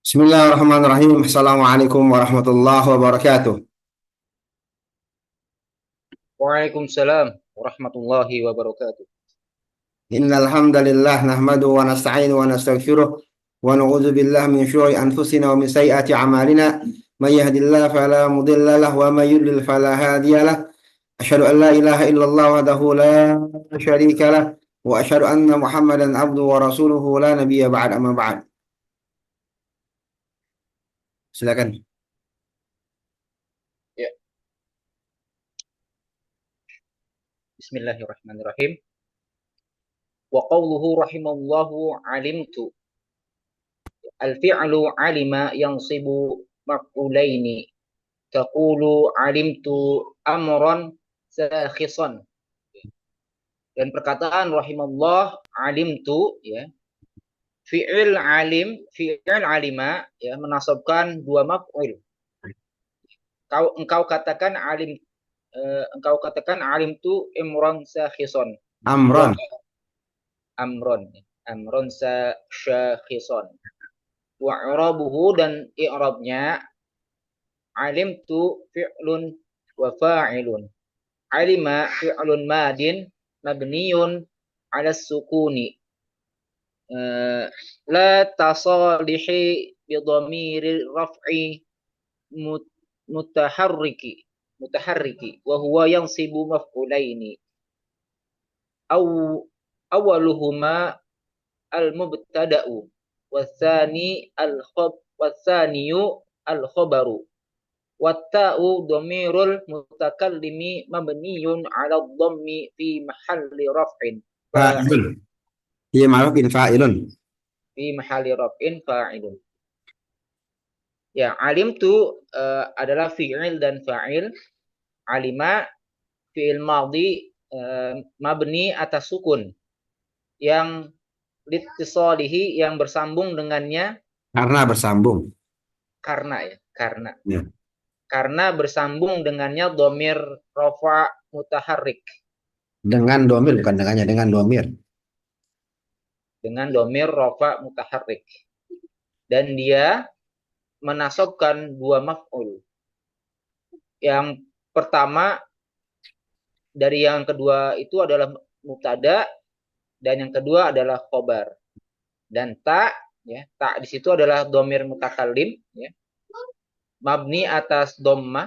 Bismillahirrahmanirrahim. Assalamualaikum warahmatullahi wabarakatuh. Waalaikumsalam warahmatullahi wabarakatuh. Innal hamdalillah nahmaduhu wa nasta'inuhu wa nastaghfiruh wa na'udzu billahi min syururi anfusina wa min sayyiati a'malina. May yahdihillahu fala mudilla lahu wa may yudlil fala hadiya lahu. Asyhadu an la ilaha illallah wahdahu la syarika lah wa asyhadu anna Muhammadan abduhu wa rasuluhu la nabiyya ba'd amma ba'd. Silakan. Ya, bismillahirrahmanirrahim. Wa qawluhu rahimallahu alimtu. Al-fi'lu alima yansibu maf'ulaini. Taqulu alimtu amran sakhisan. Dan perkataan rahimallah alimtu ya. Fi'il alima ya menasabkan dua maf'ul. Engkau katakan alimtu imran sakhisan. Amron. Amron amron syakhison wa i'rabuhu dan i'rabnya alimtu fi'lun wa fa'ilun. Alima fi'lun madin mabniyun ala sukuni la tasalihi bi dhamiril raf'i mutaharriki wa huwa yansibu maf'ulaini aw awaluhuma al-mubtada'u wathaniyu al-khabaru watta'u dhamirul mutakallimi mabniyun 'ala dhammi fi mahalli raf'in Fa'ilun. Iya, ma'rufin fa'ilun. fa'ilun. Ya, alim tu adalah fi'il dan fa'il. Alima fi'il madhi mabni atas sukun yang litisolihi yang bersambung dengannya Karena bersambung. karena Ya. karena bersambung dengannya domir rofa mutaharrik Dengan domir, bukan dengannya, dengan domir. dengan domir rofa mutaharrik dan dia menasabkan dua maf'ul. Yang pertama dari yang kedua itu adalah mubtada dan yang kedua adalah khobar. Dan ta di situ adalah domir mutakallim ya. Mabni atas dhamma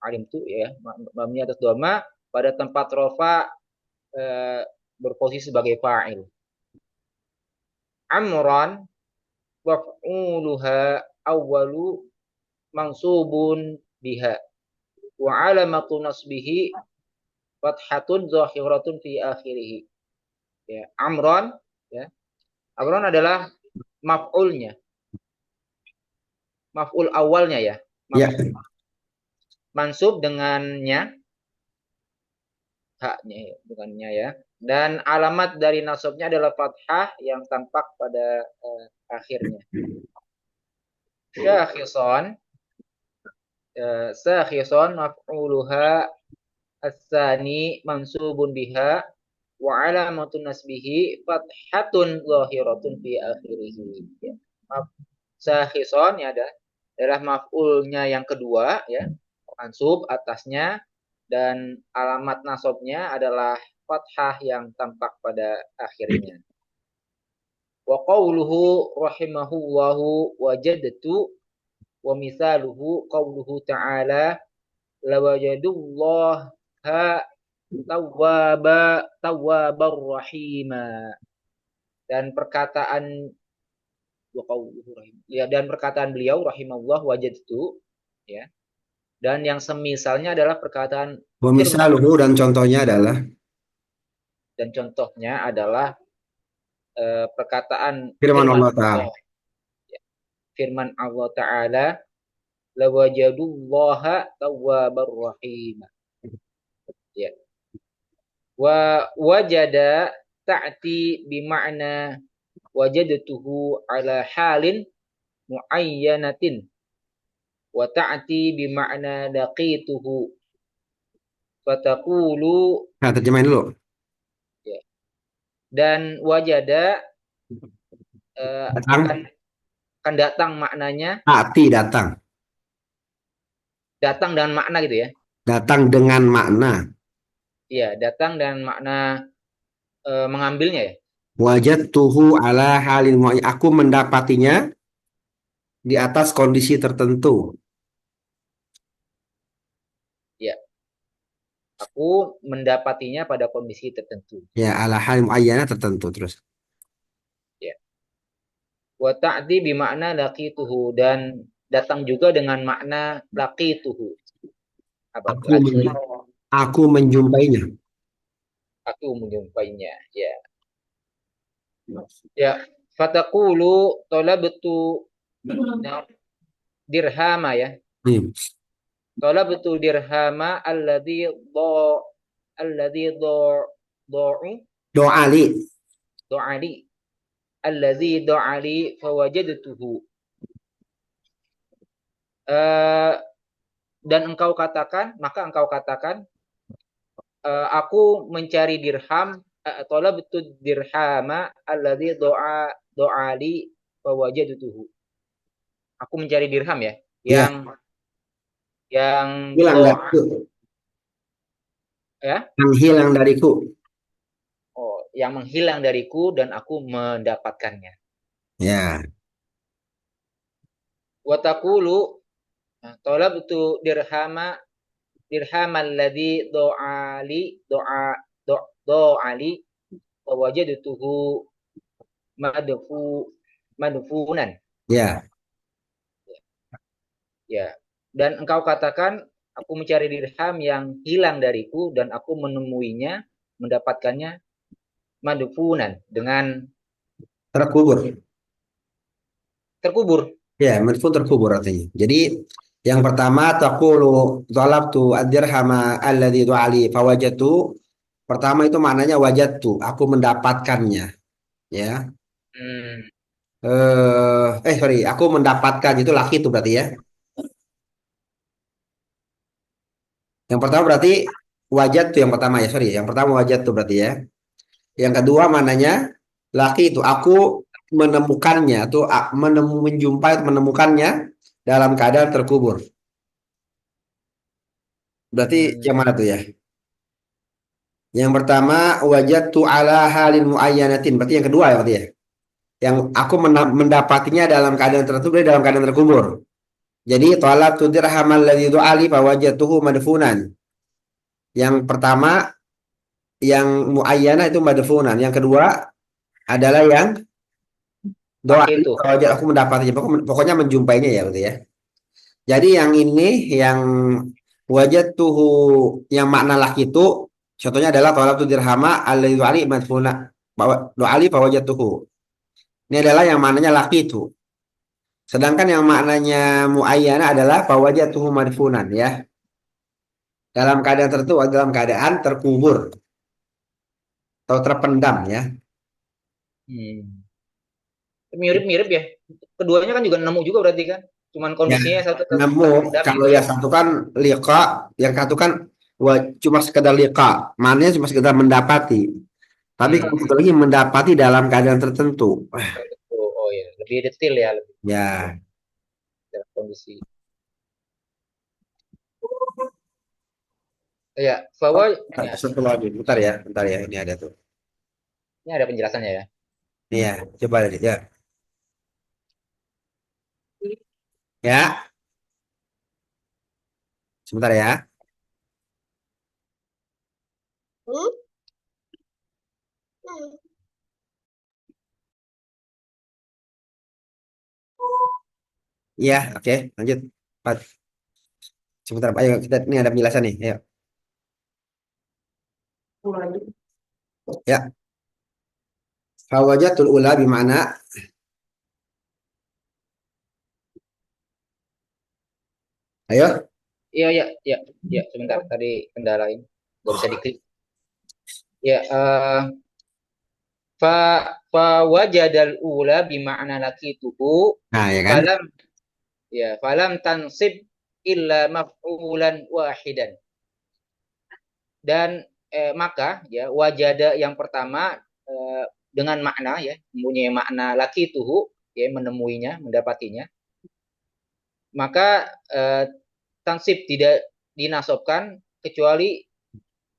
alim tu ya, mabni atas dhamma pada tempat rofa berposisi sebagai fa'il. Amran waf'uluha awwalu mansubun biha wa alamatu nasbihi fathatun zahiratun fi akhirih. Ya, amron ya. Amron adalah maf'ulnya. Maf'ul awalnya ya. Ya. Mansub dengannya haknya ya, bukannya ya. Dan alamat dari nasabnya adalah fathah yang tampak pada akhirnya. Syakhison Sakhison maf'uluha as-sani mansubun biha wa alamatun nasbihi fathatun zahiratun fi akhirih. Ya. Sakhison ya adalah maf'ulnya yang kedua ya, mansub atasnya dan alamat nasabnya adalah fathah yang tampak pada akhirnya. Wa qawluhu rahimahullahu wajadtu wa misaluhu qawluhu ta'ala lawajadullaha tawwabar rahima. Dan perkataan dan perkataan beliau rahimahullah wajadtu ya. Dan yang semisalnya adalah perkataan Misaluhu dan contohnya adalah perkataan firman Allah Ta'ala. Firman Allah Ta'ala lawajadullaha tawwabar rahim. Ya. Wa wajada ta'ti bima'na wajadtuhu ala halin muayyanatin wa ta'ti bima'na laqituhu fataqulu. Nah, terjemahin dulu. Dan wajada Kan datang maknanya Ati datang. datang dengan makna gitu ya. Datang dengan makna. Iya, datang dan makna mengambilnya ya. Wajadtuhu ala halin mu'ayyan. Aku mendapatinya di atas kondisi tertentu. Ya, aku mendapatinya pada kondisi tertentu. Ya, ala halin mu'ayyana tertentu terus. Ya. Wa ta'di bimakna laqituhu dan datang juga dengan makna laqituhu. Apa? Aku Lagi men- aku menjumpainya. aku menjumpainya. Ya. Ya. Fataqulu talabtu dirhama ya. Hmm. Talabtu dirhama alladhi do'u Doa Ali. do'ali alladhi do'ali fawajadtuhu. Eh, dan engkau katakan, maka engkau katakan, aku mencari dirham, talabtu dirhama alladhi do'ali fawajadtuhu. Aku mencari dirham ya, Ya, yang hilang do'a dariku. ya, Yang hilang dariku. oh, yang menghilang dariku dan aku mendapatkannya. Ya, Watakulu talabtu dirham alladhi do'ali wajadtuhu madfu madfunan. ya. Ya. Dan engkau katakan aku mencari dirham yang hilang dariku dan aku menemuinya, mendapatkannya madfunan dengan Terkubur. terkubur. Ya, madfun terkubur artinya. Jadi yang pertama taqulu talabtu ad-dirhama alladhi du'ali fawajatu. Pertama itu maknanya wajadtu, aku mendapatkannya, ya. Hmm. Sorry, aku mendapatkan itu laki itu berarti ya. Yang pertama berarti wajad tuh yang pertama ya, sorry. Yang pertama wajad tuh berarti ya. Yang kedua mananya laki itu aku menemukannya atau menjumpai menemukannya dalam keadaan terkubur. Berarti Hmm. yang mana tuh ya? Yang pertama wajad tuh ala halin muayyanatin. Berarti yang kedua ya berarti ya. Yang aku mendapatinya dalam keadaan tertentu berarti dalam keadaan terkubur. Jadi tolak tu dirhamal ladzi du'ali fawajadtuhu madfunan. Yang pertama yang muayyana itu madfunan. Yang kedua adalah yang doa Laki itu. aku mendapatinya pokoknya menjumpainya ya berarti ya. Jadi yang ini yang wajah tuh yang makna laki itu contohnya adalah tolak tu dirhama alladzi ali madfuna doa ali wajah tuh. Ini adalah yang maknanya laki itu. Sedangkan yang maknanya muayyana adalah wajah tuh madfunan ya. Dalam keadaan tertentu dalam keadaan terkubur atau terpendam ya. Hmm. Mirip-mirip ya. Keduanya kan juga nemu juga berarti kan. Cuman Ya, kondisinya satu nemu terpendam kalau gitu ya. yang satu kan liqa, yang satu kan cuma sekedar liqa, maknanya cuma sekedar mendapati. Tapi Hmm. kalau satu lagi mendapati dalam keadaan tertentu. Oh, oh ya, lebih detail ya, lebih Ya, dalam kondisi. Ya, bahwa ya, satu lagi, bentar ya, ini ada tuh. ini ada penjelasannya ya. Ini ya, coba lihat ya. Ya, sebentar ya. Iya, oke, lanjut. Pat, sebentar, ayo kita ini ada penjelasan nih. Ayo. Ya, fawajatul ula bimana? Ayo. Iya, iya, iya, iya, sebentar tadi kendala ini nggak bisa diklik. Ya, fa fa wajadal ula bima'na lakituhu Nah, ya kan? falam falam tansib illa maf'ulan wahidan. Dan maka wajada yang pertama dengan makna ya, mempunyai makna lakituhu ya menemuinya, mendapatinya, maka tansib tidak dinasobkan kecuali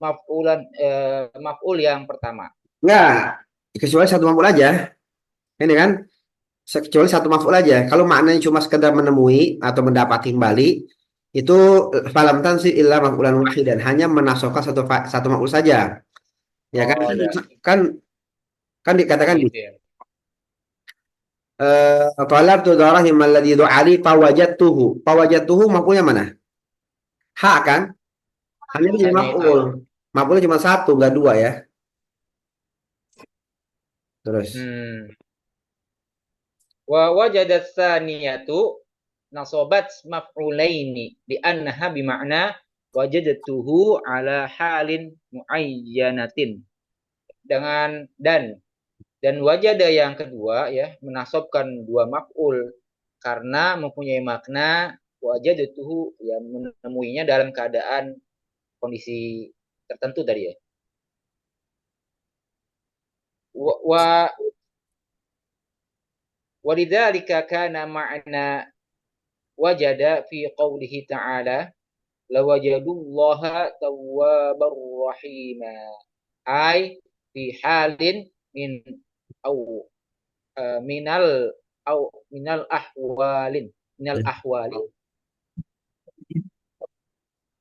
maf'ul yang pertama. Enggak, kecuali satu maf'ul aja. Ini kan kecuali satu maf'ul aja. Kalau maknanya cuma sekedar menemui atau mendapati kembali, itu falam tansi illa maf'ulan wahidan, hanya menasokan satu maf'ul saja. Ya kan? Oh ya, Kan kan dikatakan di begitu ya. talabtu darahim alladhi du'ali fawajadtuhu. Fawajadtuhu maf'ulnya mana? Ha kan? Hanya jadi Hanya itu maf'ul. ya. Maf'ulnya cuma satu, enggak dua ya. Terus Hmm. Wa wajadat tsaniyatu nasobat maf'ulaini di annaha bima'na wajadtuhu ala halin muayyanatin. Dan wajada yang kedua ya menasobkan dua maf'ul karena mempunyai makna wajadtuhu ya menemuinya dalam keadaan kondisi tertentu tadi ya. Wa, wa walidzalika kana ma'na wajada fi qawlihi ta'ala lawajadullaha tawwabar rahima ay fi halin min au minal au minal ahwalin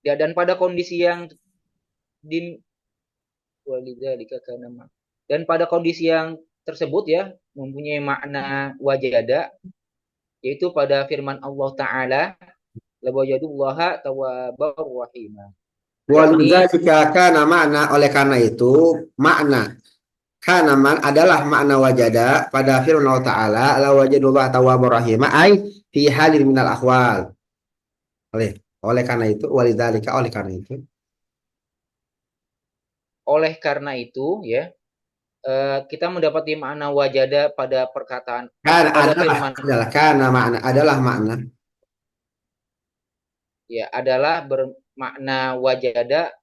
ya dan pada kondisi yang di walidzalika kana dan pada kondisi yang tersebut ya mempunyai makna wajada yaitu pada firman Allah Ta'ala lawajadullaha tawwabar rahima yakni walidzalika kana makna, oleh karena itu makna kana man adalah makna wajada pada firman Allah Ta'ala la wajadullah tawwabur rahim ai fi halin minal ahwal. Oleh oleh karena itu walidzalika, oleh karena itu oleh karena itu ya kita mendapati makna wajada pada perkataan kan pada adalah firman adalah kana makna adalah makna ya adalah bermakna wajada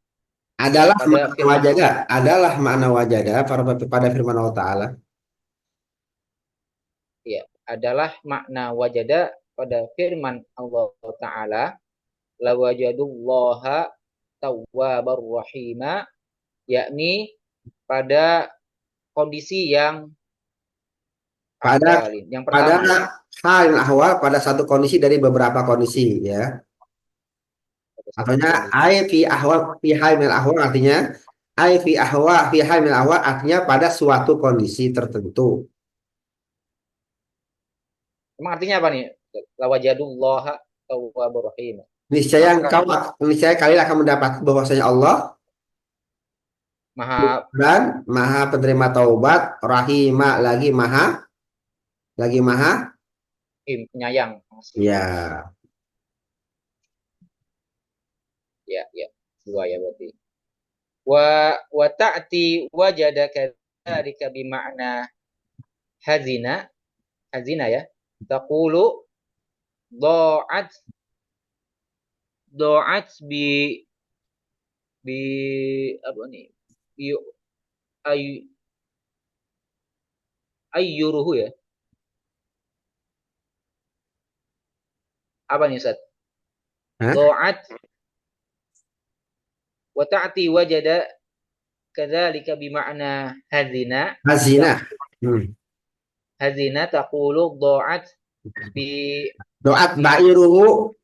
adalah pada makna firman wajada adalah makna wajada pada firman Allah Ta'ala. ya adalah makna wajada pada firman Allah Ta'ala lawajadullaha tawwabar rahima yakni pada kondisi yang pada ahwalin yang pada pertama ya hal ahwal, pada satu kondisi dari beberapa kondisi ya. pada satu Artinya kondisi ai fi ahwal fi hal min ahwal, artinya ai fi ahwa fi hal min ahwal artinya pada suatu kondisi tertentu. emang artinya apa nih lawajadullaha tawwabar rahima Niscaya apakah engkau niscaya kalian akan mendapat bahwasanya Allah maha dan maha penerima taubat, rahima lagi maha penyayang masih ya. ya ya dua ya berarti wa ta'ti wajada kadzalika bima'na hazina hazina ya taqulu dha'at dha'at bi apa nih bi ay ayyuruhu ya apa nih Ustaz Hah? dha'at wa ta'ti wajada kadzalika bima'na hazina Hazina. Hmm. hazina taqulu dha'at bi Doat bi ba'iruhu.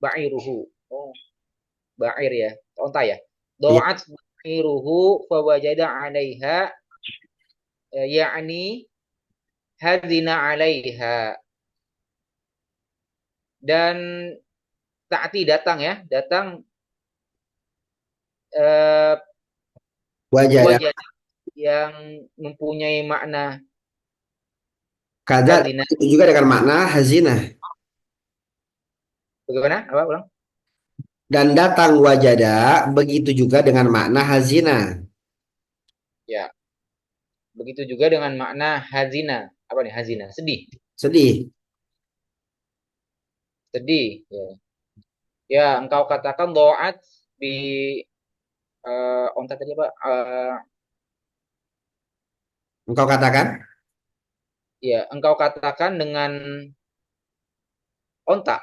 ba'iruhu oh ba'ir ya onta ya Ya, doat ba'iruhu fawajada 'alaiha yakni hazina 'alaiha dan ta'ti datang ya datang eh, wajah wajah yang mempunyai makna kadal hazina itu juga dengan makna hazina. bagaimana apa ulang Dan datang wajada begitu juga dengan makna hazina. ya begitu juga dengan makna hazina apa nih hazina sedih Sedih. sedih ya ya engkau katakan doat di onta tadi apa Engkau katakan Ya, engkau katakan dengan onta.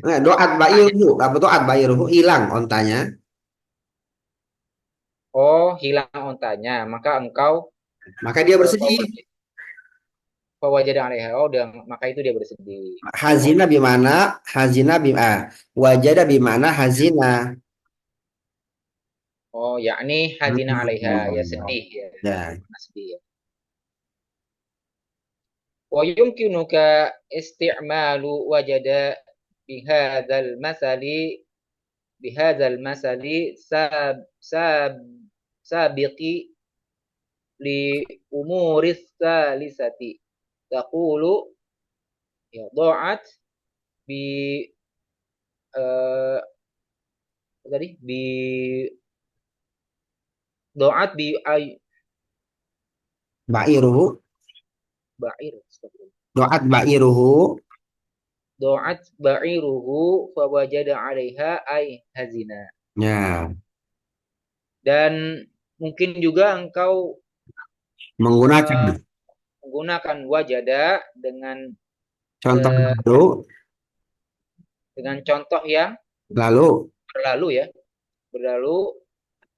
Nah, doat ba'iruhu, apa doat ba'iruhu hilang ontanya. Oh, hilang ontanya, maka engkau Maka dia bersedih. fawajada fawajada 'alaiha. Oh, maka itu dia bersedih. Oh, Hazina bimana hazina bim wajada bimana hazina. oh, yakni hazina 'alaiha, ya Hmm. sedih ya. Ya, Bermakna sedih ya. Wa yumkinuka isti'malu wajada bihadzal masali bihadzal masali sab sabiqi li umuris salisati. Taqulu ya do'at bi eh, tadi bi do'at bi ay ba'iruhu, ba'ir doat ba'iruhu. do'at ba'iruhu fawajada 'alaiha ay hazina. Ya, Dan mungkin juga engkau menggunakan eh, menggunakan wajada contoh eh, lalu, dengan contoh yang lalu berlalu ya, berlalu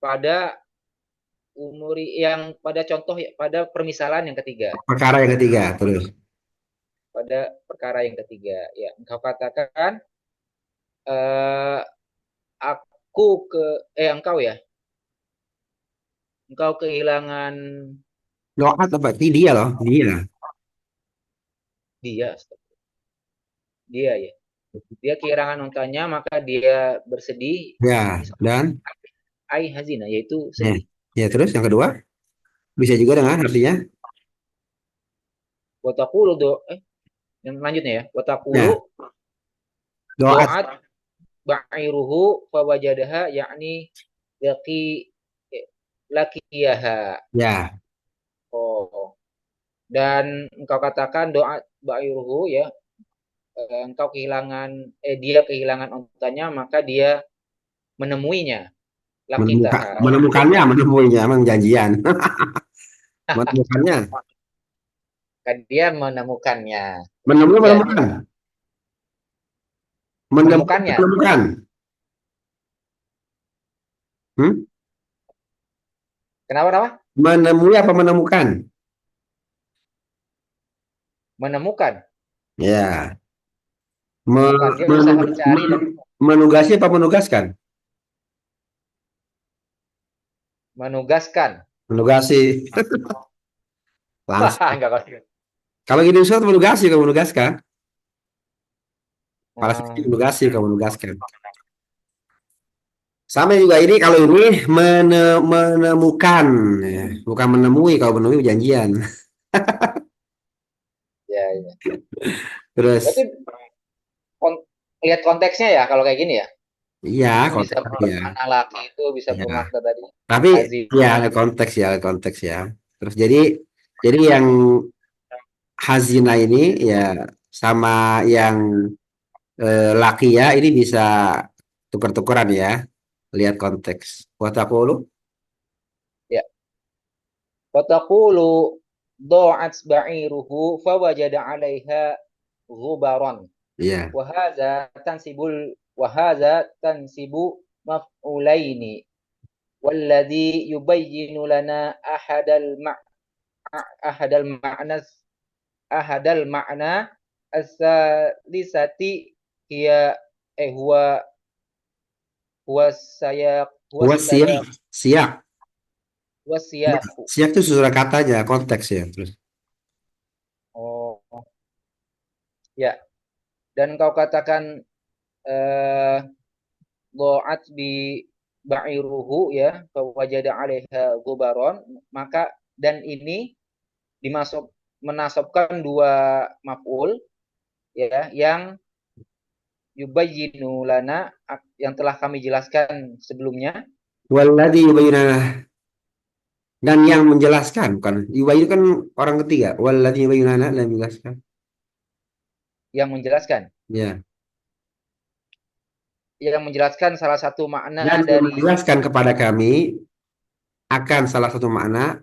pada pada contoh pada permisalan yang ketiga, perkara yang ketiga terus. pada perkara yang ketiga ya engkau katakan eh, aku ke engkau ya, engkau kehilangan Doat apa? Dia loh, dia. dia, dia ya, dia kehilangan untanya maka dia bersedih, Ya, dan ai hazina yaitu ya, sedih. ya terus yang kedua bisa juga dengan artinya Watakulu do yang lanjutnya ya, watakulu ya doat. doat ba'iruhu fawajadaha yakni laki lakiyaha. Ya, Oh, dan engkau katakan doa ba'iruhu ya, engkau kehilangan dia kehilangan untanya maka dia menemuinya lakitaha. menemukannya, menemuinya, emang janjian. Menemukannya, Kan dia menemukannya. menemui, Ya, menemukan, menemukan, menemukannya. menemukan. Hmm? Kenapa kenapa? Menemui apa menemukan? Menemukan. Ya, Menemukan. Dia berusaha mencari dan menugasi apa menugaskan? menugaskan. Menugasi Wah, langsung. enggak kau. Kalau gini surat menugasi, kamu menugaskan. Malah Hmm, menugasi, kamu menugaskan. Sama juga ini kalau ini menemukan, ya. Bukan menemui. Kalau menemui janjian. ya, ya. Berarti Terus, kon- lihat konteksnya ya kalau kayak gini ya. iya Ini bisa konteks ya. bermakna laki itu bisa Ya. bermakna tadi Tapi ya hazina. ada konteks ya. Terus jadi yang hazina ini ya sama yang laki ya ini bisa tuker-tukeran ya. Lihat konteks. Watakulu, Ya. Wataqulu do'at ba'iruhu fawajada 'alaiha ghubaran. iya. Wa hadza tansibu maf'ulaini walladhi yubayyinu lana ahadal ma'na ahadal ma'na as-salisati hiya huwa huwa Buat siap, sayaq siap. huwa siyaqu. Siap itu sudah katanya konteks ya. Terus Oh, ya. Dan kau katakan eh doat bi ba'iruhu ya wajada 'alaiha gubaron, maka dan ini dimasuk menasabkan dua maf'ul ya yang yubayyinu lana yang telah kami jelaskan sebelumnya, waladhi yubayyinana dan yang menjelaskan bukan yubayyin kan orang ketiga. Waladhi yubayyinana yang menjelaskan. yang menjelaskan Ya. salah satu makna Dan yang dari menjelaskan kepada kami akan salah satu makna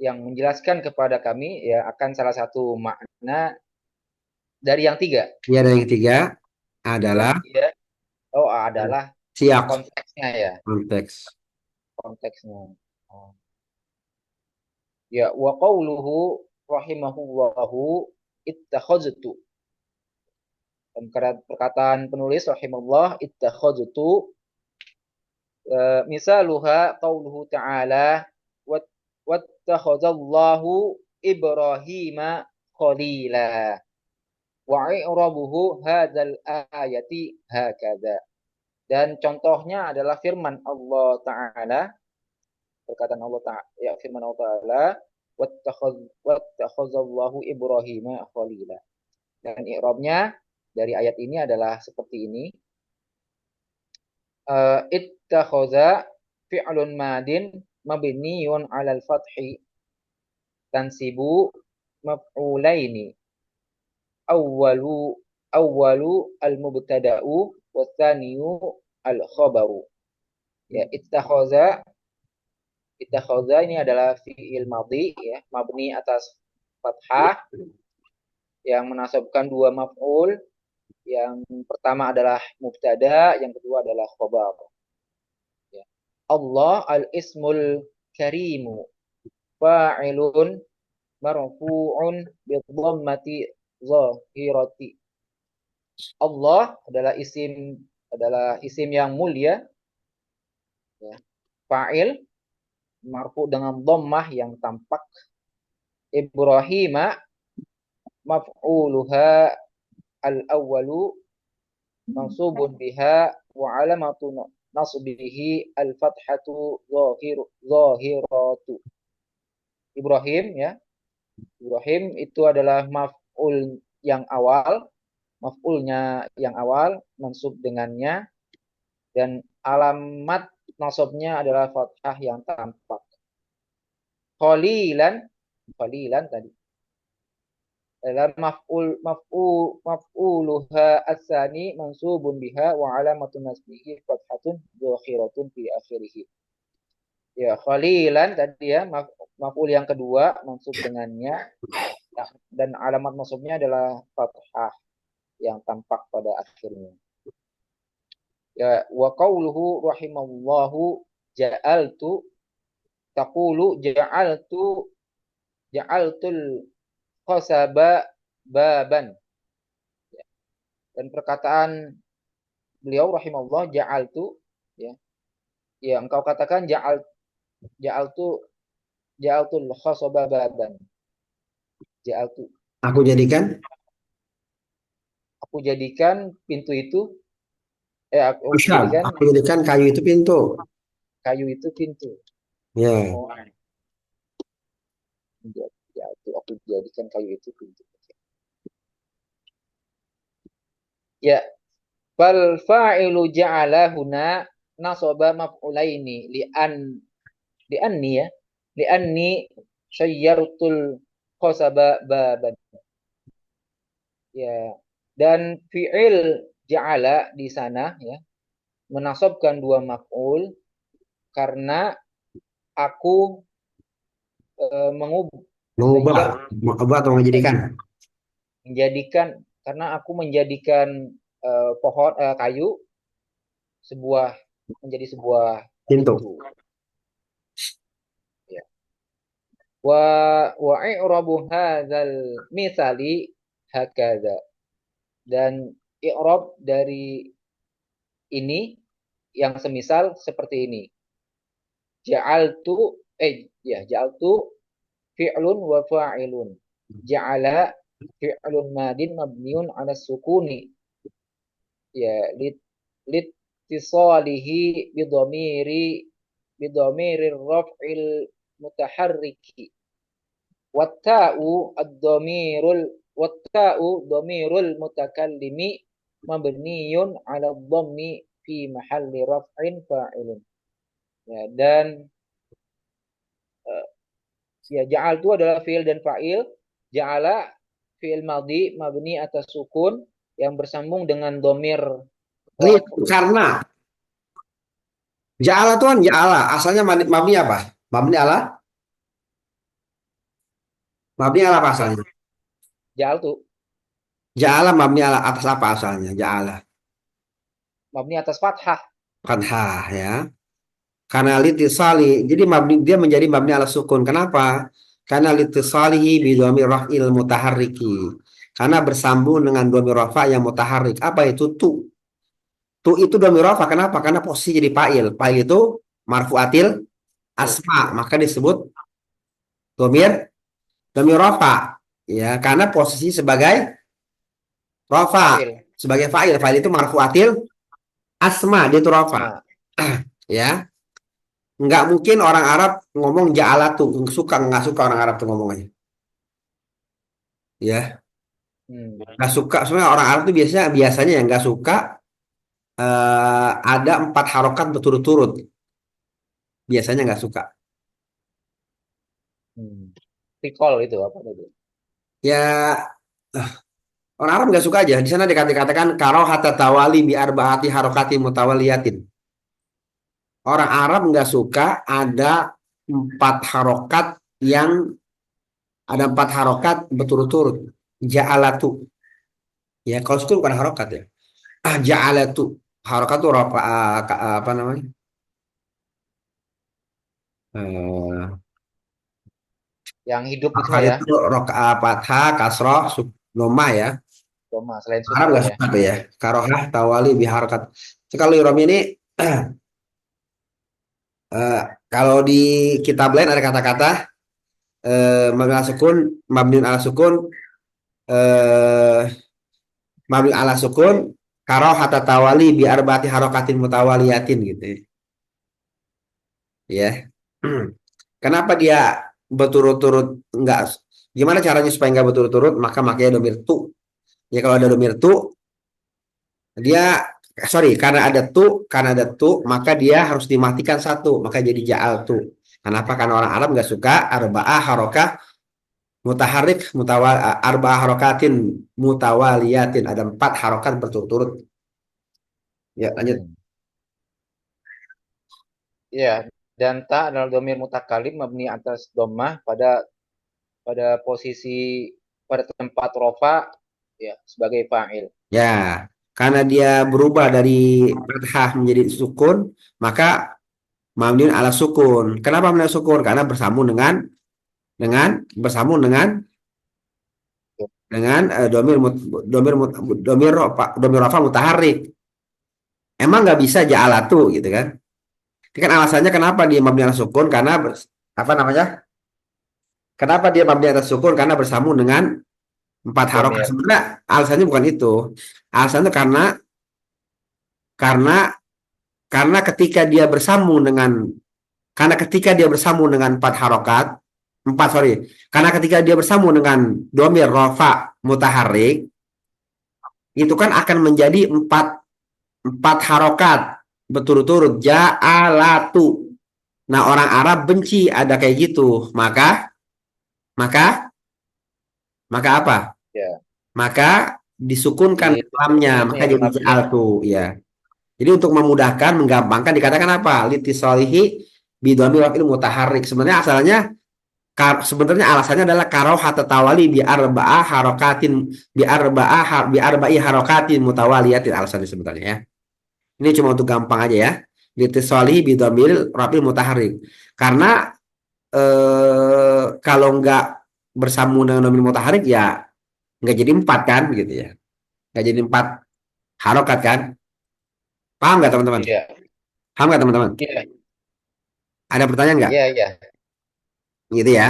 yang menjelaskan kepada kami ya akan salah satu makna dari yang tiga. Ya, ada yang ketiga adalah Yang tiga, adalah siap konteksnya ya, konteks. konteksnya. Oh. Ya, wa qauluhu rahimahullahu ittakhaztu. Dan perkataan penulis rahimahullah ittakhaztu misaluha qauluhu ta'ala wattakhazallahu Ibrahima khalila wa i'rabuhu hadzal ayati hakadha. Dan contohnya adalah firman Allah Ta'ala, perkataan Allah Ta'ala, ya firman Allah Ta'ala, wattakhazallahu Ibrahima khalila. Dan i'rabnya dari ayat ini adalah seperti ini. Ittakhaza fi'lun madin mabniyun 'alal fathi tansibu maf'ulaini awwalu al-mubtada'u wa tsaniyu al-khabaru. Ya, ittakhaza ini adalah fi'il madhi ya, mabni atas fathah yang menasabkan dua maf'ul. Yang pertama adalah mubtada, yang kedua adalah khabar. Ya. Allah al-ismul karimu fa'ilun marfu'un bi dhammati zahirati. Allah adalah isim yang mulia ya. Fa'il marfu dengan dhammah yang tampak. Ibrahima maf'uluha al-awwalu mansubun biha wa alamatu nasbihi al-fathatu zahiratu. Ibrahim ya. Ibrahim itu adalah maf'ul yang awal, maf'ulnya yang awal mansub dengannya, dan alamat nasabnya adalah fathah yang tampak. Khalilan tadi adalah maf'uluha as-sani mansubun biha wa alamatun nasbihi fathatun zakhiratun fi akhirih. Ya, khalilan tadi ya, maf'ul yang kedua mansub dengannya dan alamat mansubnya adalah fathah yang tampak pada akhirnya. Ya, wa qauluhu rahimallahu ja'altu taqulu ja'altul qasaba baban. Dan perkataan beliau rahimahullah ja'altu ya. Ya, engkau katakan ja'altul qasaba baban. Ja'altu. Aku jadikan pintu itu aku jadikan kayu itu pintu. Kayu itu pintu. Ya. Oh. Aku jadikan kayu itu pintu. Ya, fal fa'ilu ja'ala huna nasaba maf'ulaini li'anni sayyartul qasaba baban. Ya, dan fi'il ja'ala di sana ya menasabkan dua maf'ul karena aku mengubah atau menjadikan karena aku menjadikan kayu menjadi sebuah pintu. Ya. Wa i'rabu hadzal misali hakadha. Dan i'rab dari ini yang semisal seperti ini. Ja'altu fi'lun wa fa'ilun. Ja'ala fi'lun madin mabniun 'ala sukuni. Ya, litisalihi bidhamiri raf'il mutaharriki. Watta'u dhamirul mutakallimi mabniun 'ala dhammi fi mahalli raf'in fa'ilun. Ya, dan ja'al itu adalah fi'il dan fa'il. Ja'ala fi'il madhi mabni atas sukun yang bersambung dengan dhamir. Karena ja'ala itu kan ja'ala, asalnya mabni apa? Mabni ala Mabni ala apa Ya, asalnya? ja'al tuh Ja'ala mabni ala atas apa asalnya? Ja'ala. mabni atas fathah. Fathah ya. Karena litisali, jadi mabni dia menjadi mabni ala sukun. Kenapa? Karena litisalihi bi dhamir raf'il mutaharriki. Karena bersambung dengan dhamir rafa yang mutaharrik. Apa itu tu? Tu itu dhamir rafa. Kenapa? Karena posisi jadi fa'il. Fa'il itu marfu'atil Tuh, asma, maka disebut dhamir dhamir rafa. Ya, karena posisi sebagai rafa, fa'il. sebagai fa'il. Fa'il itu marfu'atil asma, dia itu rafa. Asma. Ya, nggak mungkin orang Arab ngomong ja'alatu, nggak suka orang Arab tuh ngomongnya. Ya, Hmm. nggak suka. Sebenarnya orang Arab tuh biasanya biasanya yang nggak suka ada 4 harokat berturut-turut. Biasanya nggak suka. Hmm. Recall itu apa itu? Ya, orang Arab nggak suka aja. Di sana dikatakan karo hatta tawali bi arbaati harokati mutawaliyatin. Orang Arab nggak suka ada 4 harokat yang ada 4 harokat berturut-turut. Ja'alatu. Ya, kalau itu bukan harokat ya. Ja'alatu. Harokat itu apa namanya? Eh, Yang hidup itu Harokat mah ya, itu fathah, kasroh, domah ya. koma selain Arab sukun nggak ya. suka tuh ya. Karohah, tawali, biharokat. Jadi kalau Iromi ini, eh, kalau di kitab lain ada kata-kata mabni ala sukun, mabni ala sukun, eh, mabni ala sukun, karohah tawali, bi arba'ati harokatin mutawaliyatin gitu ya. Kenapa dia berturut-turut nggak? Gimana caranya supaya nggak berturut-turut? Maka makanya domir tu. Ya kalau ada domir tu, dia sorry karena ada tu maka dia harus dimatikan satu maka jadi jaal tu. Kenapa? Karena orang Arab nggak suka arba'ah harokah mutaharik mutawal arba'ah harokatin mutawaliyatin ada 4 harokat berturut-turut. Ya lanjut. Hmm. Iya, dan ta adalah domir mutakalim mabni atas domah pada posisi pada tempat rofa ya sebagai fa'il. Ya, karena dia berubah dari fathah menjadi sukun maka mabniun ala sukun. Kenapa mabniun ala sukun? Karena bersambung dengan bersambung dengan domir domir domir rafa mutaharik. Emang nggak bisa ja'alatu gitu kan? Ini kan alasannya kenapa dia mabni atas sukun karena apa namanya? Kenapa dia mabni atas sukun karena bersambung dengan 4 harokat. Domir. Sebenarnya alasannya bukan itu. Alasannya karena karena ketika dia bersambung dengan karena ketika dia bersambung dengan 4 harokat, empat sorry, karena ketika dia bersambung dengan domir rafa mutaharik itu kan akan menjadi empat harokat berturut-turut ja'alatu. Nah, orang Arab benci ada kayak gitu. Maka maka apa? Ya, Maka disukunkan di dalamnya, maka ya jadi mabni ja'altu ya. Jadi untuk memudahkan, menggampangkan dikatakan apa? Litisolihi bidhamir wafil mutaharrik. Sebenarnya asalnya sebenarnya alasannya adalah karo hatta tawali bi arba'ah harokatin bi arba'i harokatin mutawaliyatin alasannya sebenarnya ya. Ini cuma untuk gampang aja ya. Litisolihi bidhamir wafil mutaharrik. Karena kalau nggak bersambung dengan domir mutaharik ya nggak jadi 4 kan gitu ya. Nggak jadi 4 harokat kan. Paham nggak teman-teman? iya. Paham nggak teman-teman? Iya, Ada pertanyaan nggak? iya, iya. Gitu ya.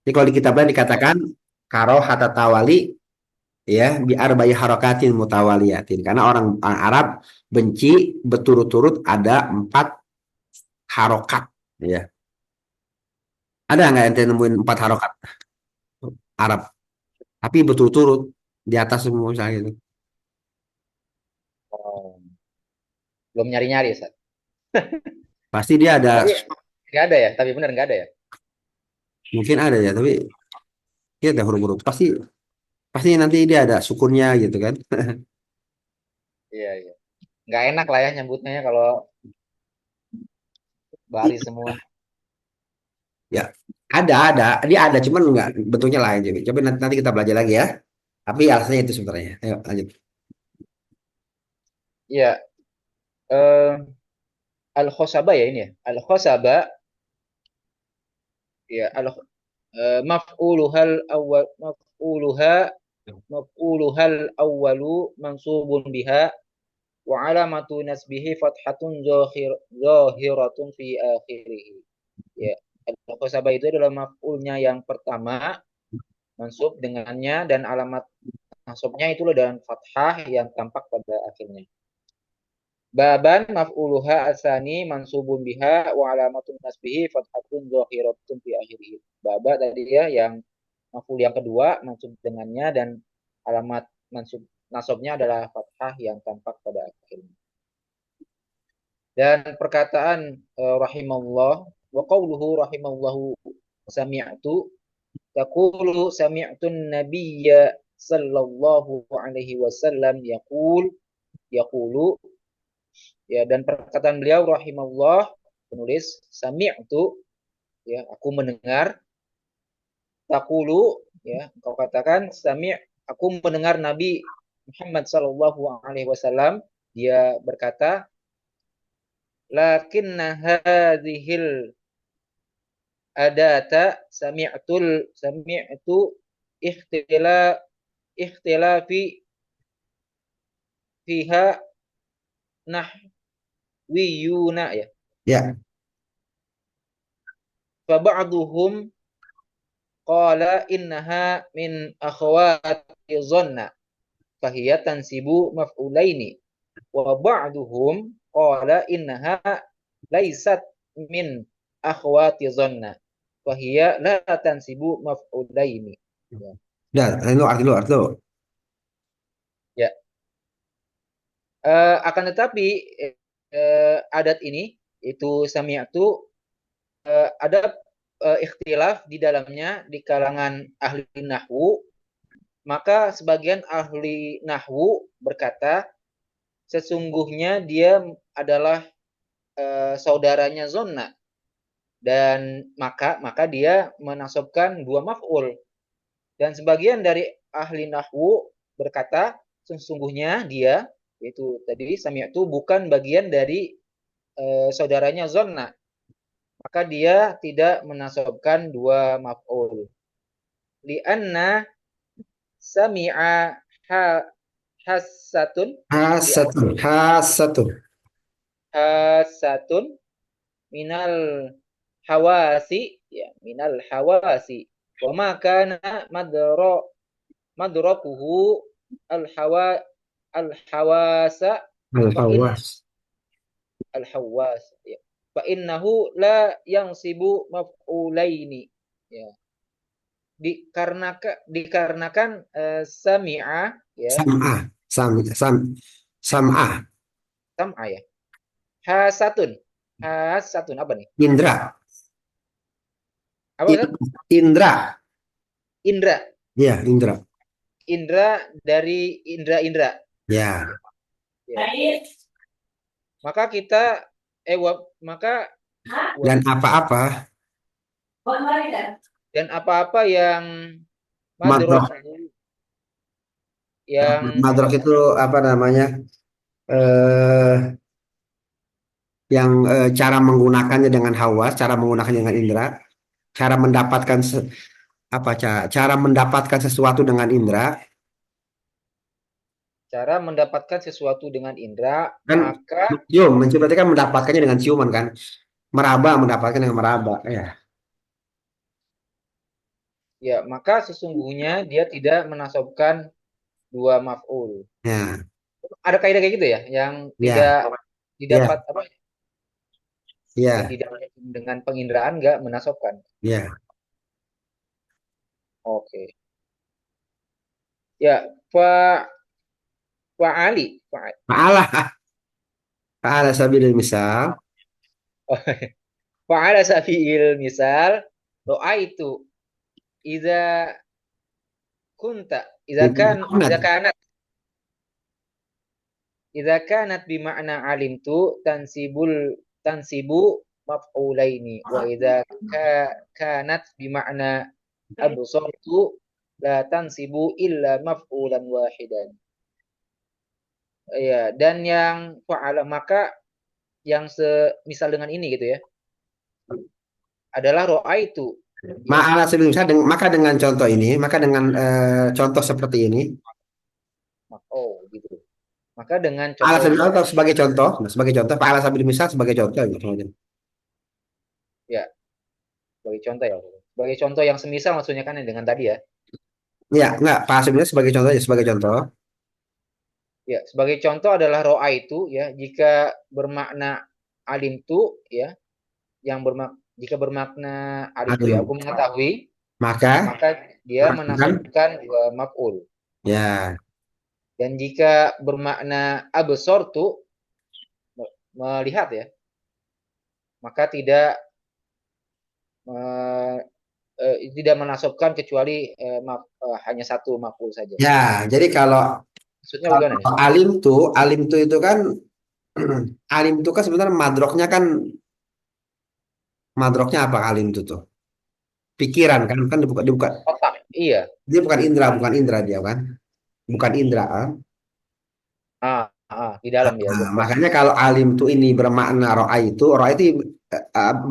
Jadi kalau di kitab lain dikatakan karo hatta tawali ya bi arba'i harokatin mutawaliyatin. Karena orang Arab benci berturut-turut ada 4 harokat ya. Ada nggak ente nemuin 4 harokat Arab? Tapi berturut-turut di atas semua misalnya gitu. Oh, belum nyari-nyari, Ustaz. Pasti dia ada Tapi nggak ada ya, tapi benar nggak ada ya. mungkin ada ya tapi dia ada huruf-huruf pasti pasti nanti dia ada sukunnya gitu kan. Iya, iya. Nggak enak lah ya nyebutnya ya kalau baris semua. Ya, ada, dia ada, cuman enggak bentuknya lain. Jadi, coba nanti kita belajar lagi ya. Tapi alasannya itu sebenarnya. Ayo lanjut. Ya, eh, al-khosabah ya ini ya. Al-khosabah ya maf'uluhal awal maf'uluhal awwalu mansubun biha wa alamatu nasbihi fathatun zahiratun fi akhirih. Ya, al-khosabah itu adalah maf'ulnya yang pertama mansub dengannya dan alamat nasabnya itu dengan fathah yang tampak pada akhirnya. Baban maf'uluha asani mansubun biha wa alamatun nasbihi fathatun zahiratun fi akhirih. Baba tadi ya yang maf'ul yang kedua mansub dengannya dan alamat mansub nasabnya adalah fathah yang tampak pada akhirnya. Dan perkataan rahimallah wa qawluhu rahimallahu sami'tu taqulu sami'tun nabiyya sallallahu alaihi wasallam yaqulu ya dan perkataan beliau rahimallah penulis sami'tu ya aku mendengar taqulu ya engkau katakan aku mendengar Nabi Muhammad sallallahu alaihi wasallam dia berkata lakinna hadhil adata sami'tu ikhtila ikhtilafi fiha nahwiyuna ya Ya, fa ba'duhum qala innaha min akhwati dhanna fahiya tansibu maf'ulaini wa ba'duhum qala innaha laysat min akhwati dhanna fahiya la tansibu maf'ulaini ya. udah, arti lu. Ya. Akan tetapi adat ini itu sami'tu ada ikhtilaf di dalamnya di kalangan ahli nahwu, maka sebagian ahli nahwu berkata sesungguhnya dia adalah saudaranya zonna dan maka dia menasabkan dua maf'ul dan sebagian dari ahli nahwu berkata sesungguhnya dia yaitu tadi sami'tu bukan bagian dari saudaranya zonna maka dia tidak menasabkan dua maf'ul li'anna sami'a ha hasatun Hasatun, hasatun. hasatun minal hawasi ya minal hawasi wa ma kana madrakuhu al hawa al hawasa fa in Al-Hawas. al hawas ya fa innahu la yansibu maf'ulaini ya dikarenakan sami'a ya Sam'ah, sam'ah. sam'a ya hasatun hasatun apa nih Indra, apa Ustaz? Indra. Indra Ya, Indra. Indra dari indra-indra Ya, ya maka kita maka dan apa-apa dan apa-apa yang madrok madrok. yang Madrok itu apa namanya? Eh, yang cara menggunakannya dengan hawas, cara menggunakannya dengan indera, cara mendapatkan cara mendapatkan sesuatu dengan indera, cara mendapatkan sesuatu dengan indra kan maka mencium berarti kan mendapatkannya dengan ciuman kan, meraba mendapatkan dengan meraba, ya. maka sesungguhnya dia tidak menasabkan dua maf'ul. Ya, Ada kaidah kayak gitu ya, yang ya, tidak ya, didapat apa yang ya, tidak dengan penginderaan nggak menasabkan. ya. Oke. Ya, fa'ali. Fa'alah, fa'ala sabilil misal. Fa'ala safi'il misal doa itu iza kunta Ibadat. iza kanat bima'na alimtu tansibu maf'ulaini wa idza kanat bima'na absartu la tansibu illa maf'ulan wahidan. Ya, dan yang fa'ala maka yang semisal dengan ini gitu ya adalah ro'a itu ya. Ma'ala sebelum maka dengan contoh ini, maka dengan contoh seperti ini, Oh gitu. Maka dengan ala contoh sebelum contoh sebagai contoh, Pak ala sabili misal sebagai contoh gitu. ya sebagai contoh ya. Sebagai contoh yang semisal maksudnya kan yang dengan tadi ya. Ya, enggak, Pak ala sabili sebagai contoh aja, sebagai contoh. Ya, sebagai contoh adalah ro'a itu ya jika bermakna alim tu ya yang jika bermakna alim tu ya Alim. aku mengetahui Maka maka dia mengatakan menasabkan dua maf'ul. ya, Dan jika bermakna absor tu melihat ya maka eh, tidak menasabkan kecuali hanya satu maf'ul saja. ya. Jadi kalau Maksudnya bagaimana nih? alim tuh itu kan alim itu kan sebenarnya madroknya apa alim itu tuh? Pikiran kan kan dibuka Otak. Iya. dia bukan indra dia kan? Bukan indra kan? Di dalam ya Nah, jelas. makanya kalau alim tuh ini bermakna ro'a itu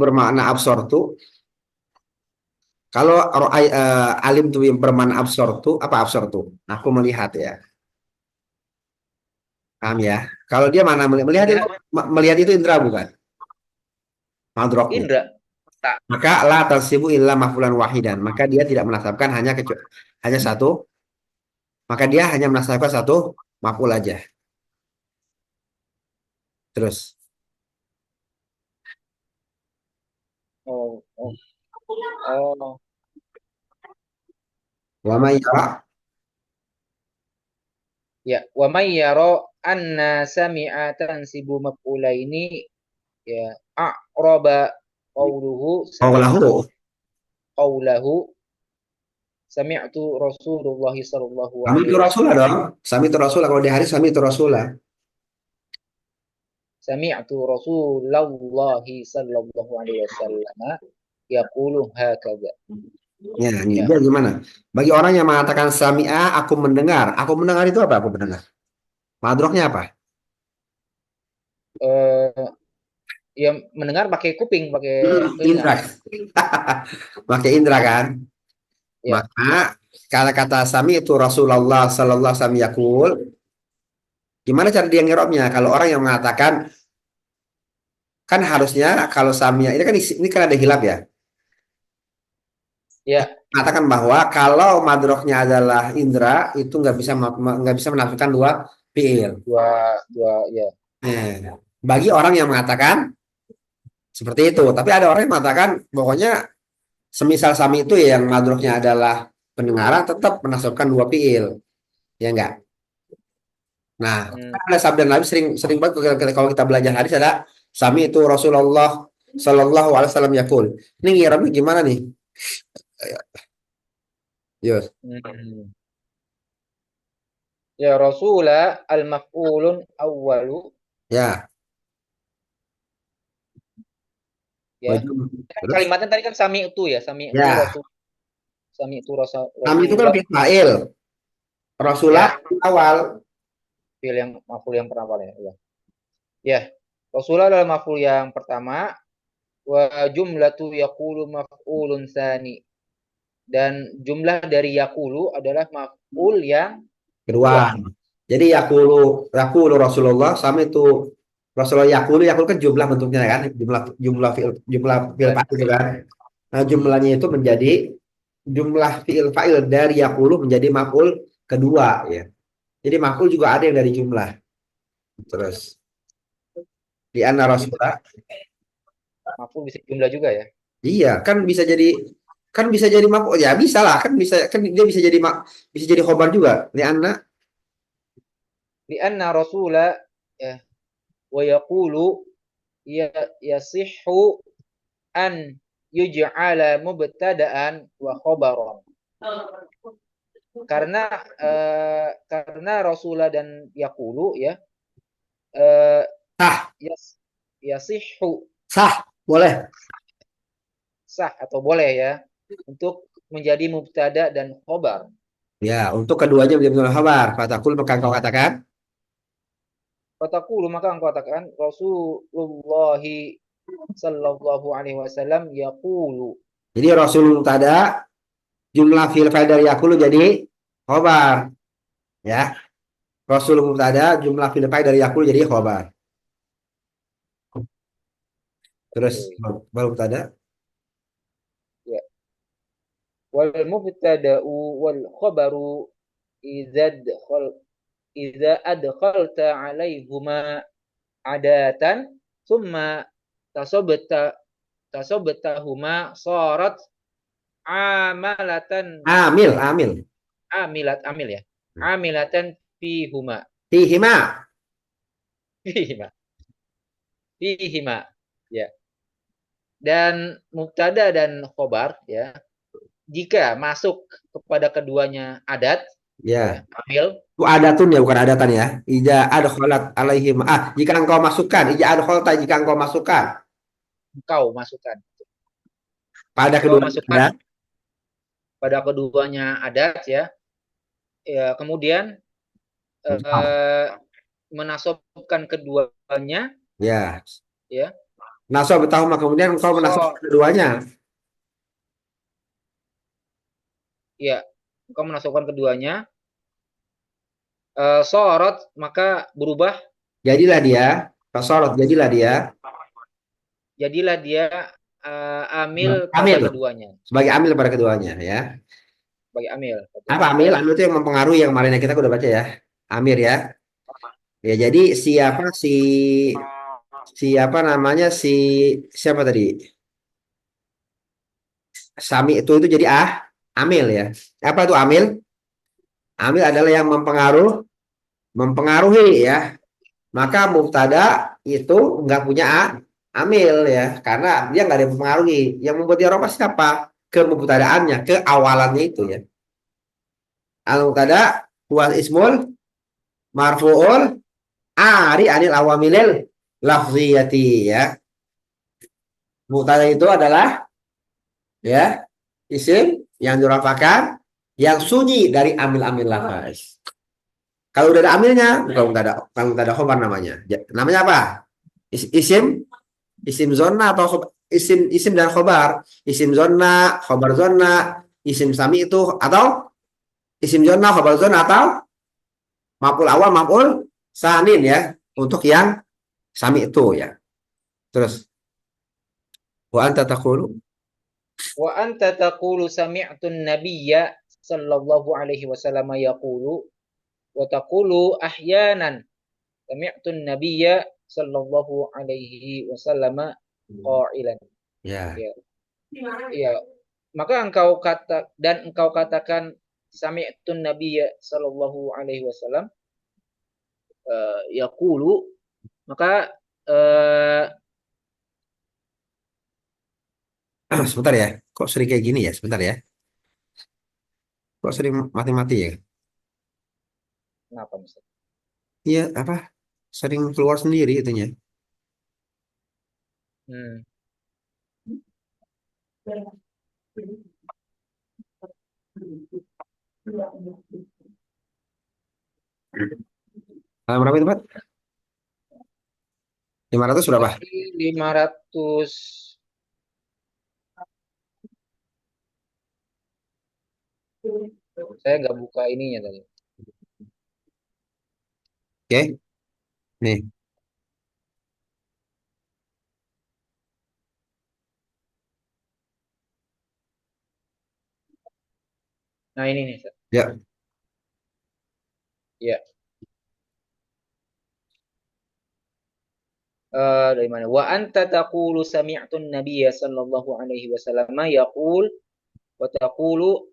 bermakna absor tuh. Kalau alim tuh yang bermakna absor tuh apa absor tuh? Aku melihat ya, paham ya? Kalau dia mana melihat itu Melihat indra bukan? Madroknya. indra. Tak. Maka la tasibu illa maf'ulan wahidan. Maka dia tidak menasabkan hanya satu. Maka dia hanya menasabkan satu maf'ul aja. Terus Oh, oh, oh. wa may yara Ya, wa may yara anna sami'a tansibu maf'ulaini ya a'raba qawluhu sami'tu qawlahu qawlahu sami'tu Rasulullah sallallahu sami itu alaihi rasulah wasallam dong. Sami itu rasulah kalau di hari sami itu rasulah. sami'tu Rasulullah sallallahu alaihi wasallam yaqulu hakadha. Ya, ini Ya, dia gimana? Bagi orang yang mengatakan sami'a, aku mendengar itu apa? Aku mendengar. Madroknya apa? eh ya mendengar pakai kuping, pakai telinga. Indra. Pakai indra kan? Ya, Maka kata-kata sami itu Rasulullah Sallallahu Alaihi Wasallam yakul. Gimana cara dia ngerobnya? Kalau orang yang mengatakan kan harusnya kalau samia ini kan ini kan ada hilap ya. ya, Mengatakan bahwa kalau madroknya adalah indra itu nggak bisa menafikan dua fiil. dua ya. Bagi orang yang mengatakan seperti itu, tapi ada orang yang mengatakan pokoknya semisal sami itu ya yang madroknya adalah pendengaran tetap menasabkan dua fiil, ya enggak? Nah, Hmm. kan ada sabda Nabi sering sering banget kalau kita belajar hadis ada sami itu Rasulullah Shallallahu Alaihi Wasallam yakul. Ini ngiranya gimana nih? Yus. Hmm. Ya Rasulah al-maf'ulun awwalu Ya, ya. baju. Kan Terus, kalimatnya tadi kan sami itu ya, ya, sami itu sami itu kan Rasulullah fi'il fa'il. Rasulah ya, awal. fi'il yang maf'ul yang pertama ya. Ya, Rasulullah adalah maf'ul yang pertama wa jumlatu yaqulu maf'ulun tsani dan jumlah dari yaqulu adalah maf'ul yang kedua. Kedua. Jadi yakulu Rasulullah sama itu Rasulullah yakulu kan jumlah bentuknya kan jumlah jumlah fi'il Dan fa'il itu kan. Nah, jumlahnya itu menjadi jumlah fi'il fa'il dari yakulu menjadi maf'ul kedua ya. Jadi maf'ul juga ada yang dari jumlah. Terus di anna maf'ul bisa Rasulullah maf'ul bisa jumlah juga ya. iya kan bisa jadi maf'ul ya bisa lah kan dia bisa jadi khobar juga di anna Li anna Rasula ya wa yaqulu ya yasihhu an yuj'ala mubtada'an wa khabaran. Karena Rasulullah dan yaqulu ya eh sah yas yasihhu sah Boleh. sah atau boleh ya untuk menjadi mubtada dan khobar. Ya, untuk keduanya menjadi khabar. Fatakul maka engkau katakan. Fatakulu maka engkau katakan Rasulullah sallallahu alaihi wasallam yaqulu. Jadi Rasul mubtada, jumlah fi'il fa'il dari yakulu jadi khabar. Ya, Rasul mubtada, jumlah fi'il fa'il dari yakulu jadi khabar. Terus Oke. baru mubtada. Ya. Wal mubtada'u wal khabaru idza adkhal idza adkhalta alaihuma adatan thumma tasobta tasobtahuma sarat amalatan Amil, amil. amil ya. Amilatan fihuma. Fihima. Fihima. Fihima. Ya. Dan mubtada dan khobar ya, jika masuk kepada keduanya adat Ya. ya, amil Itu adatun ya, bukan adatan ya. Ija adkhalat alaihim. Jika engkau masukkan. Ija adkhalta jika engkau masukkan. engkau masukkan. Pada Engkau kedua masukkan adat. pada keduanya adat ya. Ya, kemudian eh, menasobkan keduanya Ya. ya. Nasab tahu maka kemudian engkau menasab So keduanya. ya, engkau menasobkan keduanya sorot maka berubah Jadilah dia. Fasorot. Jadilah dia. jadilah dia amil pada Amil. keduanya Sebagai amil pada keduanya ya. sebagai amil. Apa amil? Amil itu yang mempengaruhi yang kemarin kita udah baca ya. Amir ya. Ya jadi siapa siapa namanya siapa tadi? Sami itu jadi amil ya. Apa itu amil? Amil adalah yang mempengaruhi ya. Maka mubtada itu nggak punya amil ya, karena dia nggak ada yang mempengaruhi. Yang membuat dia roba siapa? Ke mubtadaannya, ke awalannya itu ya. Al mubtada huwa ismul marfu'ul ari anil awamilil lafziyati ya. Mubtada itu adalah ya isim yang dirafakan yang sunyi dari amil-amil lafaz. Kalau udah ada amilnya, bukan mubtada khobar namanya. Namanya apa? Isim isim zona atau isim isim dan khobar. Isim zona, khobar zona, isim sami itu atau isim zona, khobar zona atau maf'ul awal, maf'ul sanin ya. Untuk yang sami itu ya. Terus wa anta taqulu. Wa anta taqulu sami'tu an-nabiyya sallallahu alaihi wasallam yaqulu wa taqulu ahyanan sami'tu an-nabiyya sallallahu alaihi wasallam qailan. Ya. Ya. Ya. Maka engkau katakan sami'tu an-nabiyya sallallahu alaihi wasallam yaqulu maka uh, Sebentar ya. Kok sering kayak gini ya? Sebentar ya. Kok sering mati-mati ya? kenapa Ustaz? Iya, apa? Sering keluar sendiri itunya. Hmm. Berapa itu, Pak? 500 berapa? Tadi 500 saya nggak buka ininya tadi. Oke. Nih. Nah ini nih Ustaz. Ya. Ya. Dari mana? Wa anta taqulu sami'tu an-nabiyya sallallahu alaihi wasallam yaqul wa taqulu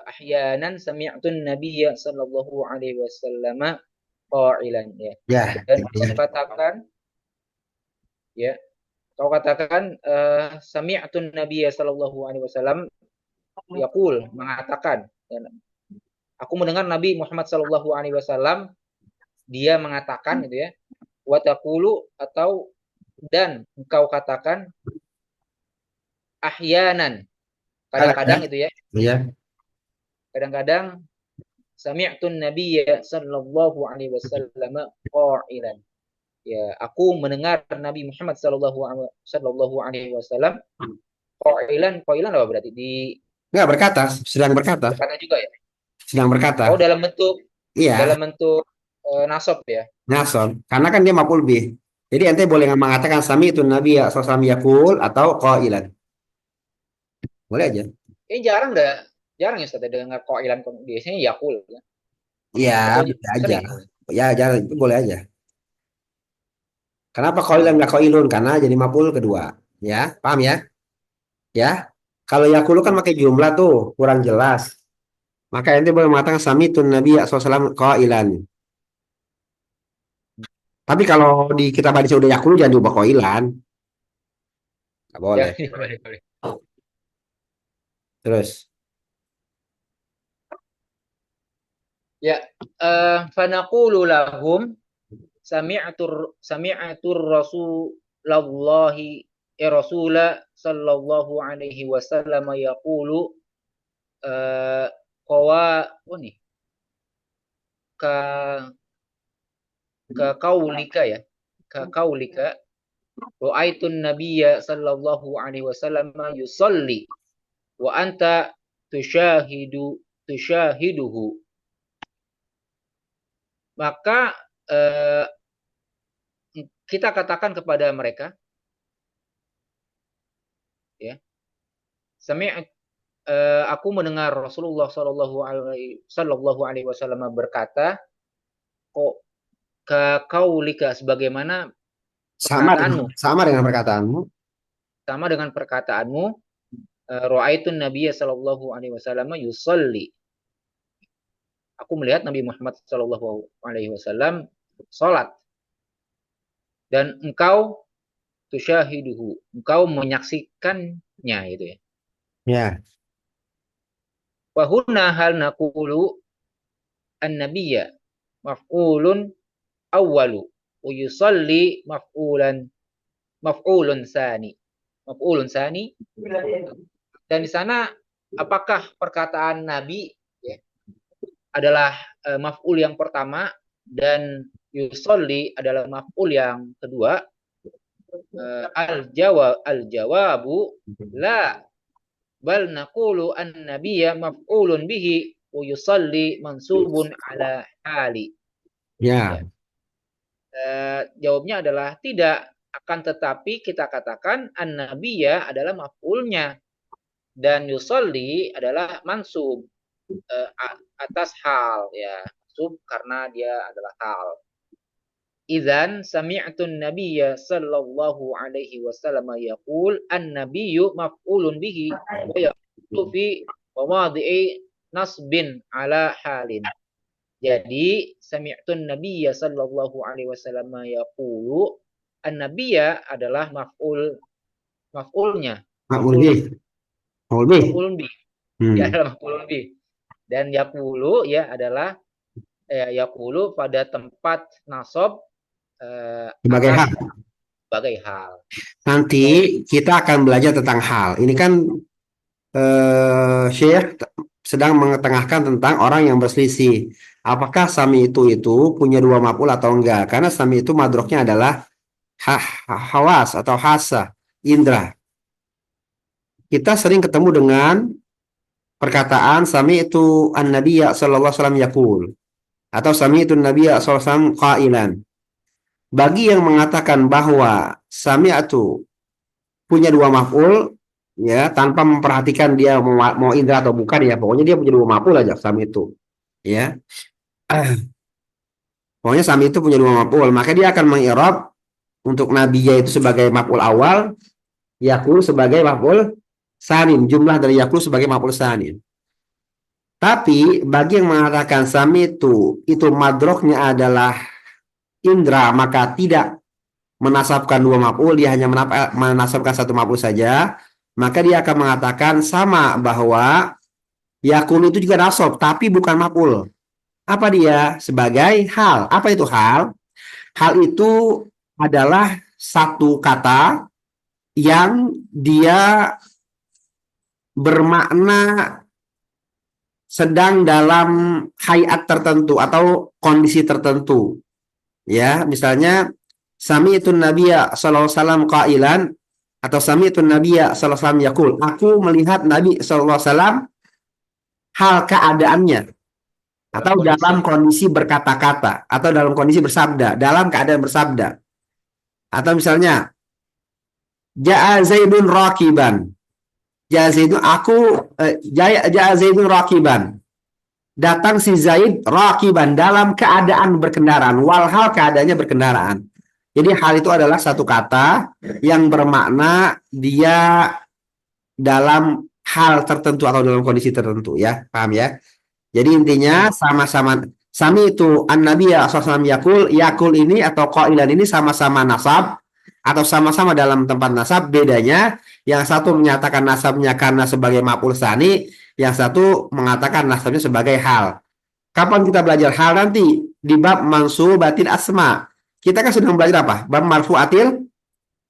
ahyanan sami'tu an-nabiyya sallallahu alaihi wasallam qailan ya. Ya. Dan kau Ya. katakan ya, kau katakan sami'tu an-nabiyya sallallahu alaihi wasallam yaqul mengatakan ya, aku mendengar Nabi Muhammad sallallahu alaihi wasallam dia mengatakan gitu ya. Wa taqulu atau dan engkau katakan ahyanan, kadang-kadang itu ya, Iya. kadang-kadang sami'tun nabiyya sallallahu alaihi wasallam qailan. Ya, aku mendengar Nabi Muhammad sallallahu alaihi wasallam qailan, qailan apa berarti? Enggak berkata, sedang berkata, Berkata juga ya. sedang Oh, berkata. dalam Iya, bentuk nasab ya. nasab. Karena kan dia maf'ul bih. Jadi ente boleh mengatakan sami itu Nabi ya sami yakul atau qailan. Boleh aja. Ini jarang ya Ustaz dengar qailan, biasanya yakul ya. Iya, Atau boleh aja. sering. Ya, jangan itu boleh aja. Kenapa qailan nggak qailun? Karena jadi maf'ul kedua. Ya, paham ya? Ya. Kalau yakulu kan pakai jumlah tuh, kurang jelas. Maka ente boleh mengatakan sami itu Nabi ya SAW qailan. Tapi kalau di kitab hadis udah yakulu jangan diubah qailan. Nggak Ya, boleh. boleh, boleh. Terus. Ya, fanaqulu lahum sami'atur rasulallahi rasula sallallahu alaihi wasallam yaqulu qawa oh nih ka ka kaulika ya, ka kaulika ra'aitun nabiyya sallallahu alaihi wasallam yusalli wa anta tusyahiduhu. Maka eh, kita katakan kepada mereka, ya, aku mendengar Rasulullah Sallallahu Alaihi Wasallam berkata, kok kaulika sebagaimana perkataanmu, Sama dengan perkataanmu. sama dengan perkataanmu, ra'aitun Nabiya Sallallahu Alaihi Wasallam yusalli. Aku melihat Nabi Muhammad Sallallahu Alaihi Wasallam salat, dan engkau tusyahiduhu, engkau menyaksikannya, itu ya. Ya. Wahuna hal naqulu an-nabiyya maf'ulun awwalu wa yusalli maf'ulun sani. Maf'ulun sani. Dan di sana apakah perkataan Nabi ya, adalah maf'ul yang pertama dan yusalli adalah maf'ul yang kedua? Al-jawabu la, bal naqulu an-nabiyya maf'ulun bihi wa yusalli mansubun ala hali. Ya. Jawabnya adalah tidak, akan tetapi kita katakan an-nabiyya adalah maf'ulnya dan yusalli adalah mansub atas hal ya, mansub karena dia adalah hal. Idzan sami'tun nabiyya sallallahu alaihi wasallam yaqul an-nabiyyu maf'ulun bihi wa yaqulu fi mawadhi'i nasbin ala halin. Jadi sami'tun nabiyya sallallahu alaihi wasallam yaqulu, an-nabiyya adalah maf'ulnya, Maf'ul bih. Maf'ul bih. maf'ulun bi. Ya, adalah maf'ulun bi. Dan yaqulu ya adalah yaqulu pada tempat nasab Sebagai hal. sebagai hal. Nanti kita akan belajar tentang hal. Ini kan Syekh sedang mengetengahkan tentang orang yang berselisih. Apakah sami itu punya dua maf'ul atau enggak? Karena sami itu madroknya adalah hawas atau hasa, indra. Kita sering ketemu dengan perkataan sami itu an-nabiyya sallallahu alaihi wasallam yaqul atau sami itu nabiyya sallallahu alaihi wasallam qailan. Bagi yang mengatakan bahwa sami'atu punya dua maf'ul ya tanpa memperhatikan dia mau indra atau bukan ya, pokoknya dia punya dua maf'ul aja sami itu ya. Pokoknya sami itu punya dua maf'ul, maka dia akan mengi'rab untuk nabiyya itu sebagai maf'ul awal, yakul sebagai maf'ul sanin, jumlah dari yakul sebagai maf'ul sanin. Tapi bagi yang mengatakan sami itu madroknya adalah indra, maka tidak menasabkan dua maf'ul, dia hanya menasabkan satu maf'ul saja, maka dia akan mengatakan sama bahwa yakun itu juga nasab tapi bukan maf'ul. Apa dia? Sebagai hal. Apa itu hal? Hal itu adalah satu kata yang dia bermakna sedang dalam hayat tertentu atau kondisi tertentu. Ya, misalnya sami'tun nabiyya sallallahu alaihi wasallam qailan atau sami'tun nabiyya sallallahu alaihi wasallam yaqul. Aku melihat Nabi sallallahu alaihi wasallam hal keadaannya atau dalam kondisi berkata-kata atau dalam kondisi bersabda, dalam keadaan bersabda. Atau misalnya ja'a Zaidun rakiban. Ja'a Zaidun ja'a Zaidun rakiban. Datang si Zaid rakiban dalam keadaan berkendaraan, walhal keadaannya berkendaraan. Jadi hal itu adalah satu kata yang bermakna dia dalam hal tertentu atau dalam kondisi tertentu, ya, paham ya? Jadi intinya sama-sama sami itu an-nabiyya sallallahu alaihi wasallam yakul ini atau qailan ini sama-sama nasab atau sama-sama dalam tempat nasab. Bedanya yang satu menyatakan nasabnya karena sebagai maf'ul tsani, yang satu mengatakan nasabnya sebagai hal. Kapan kita belajar hal? Nanti di bab mansubatil asma. Kita kan sedang belajar apa? Bab marfu'atil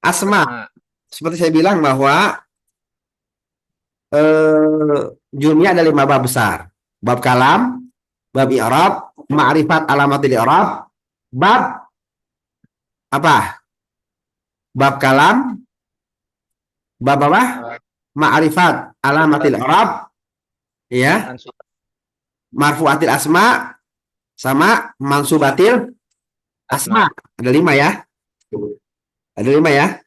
asma. Seperti saya bilang bahwa jumlah ada 5 bab besar. Bab kalam, bab i'rab, ma'rifat alamatil i'rab, bab apa? Bab kalam, bab apa? Ma'rifat alamatil i'rab, ya. Marfu'atil asma sama mansubatil asma. Ada 5 ya. Ada 5 ya.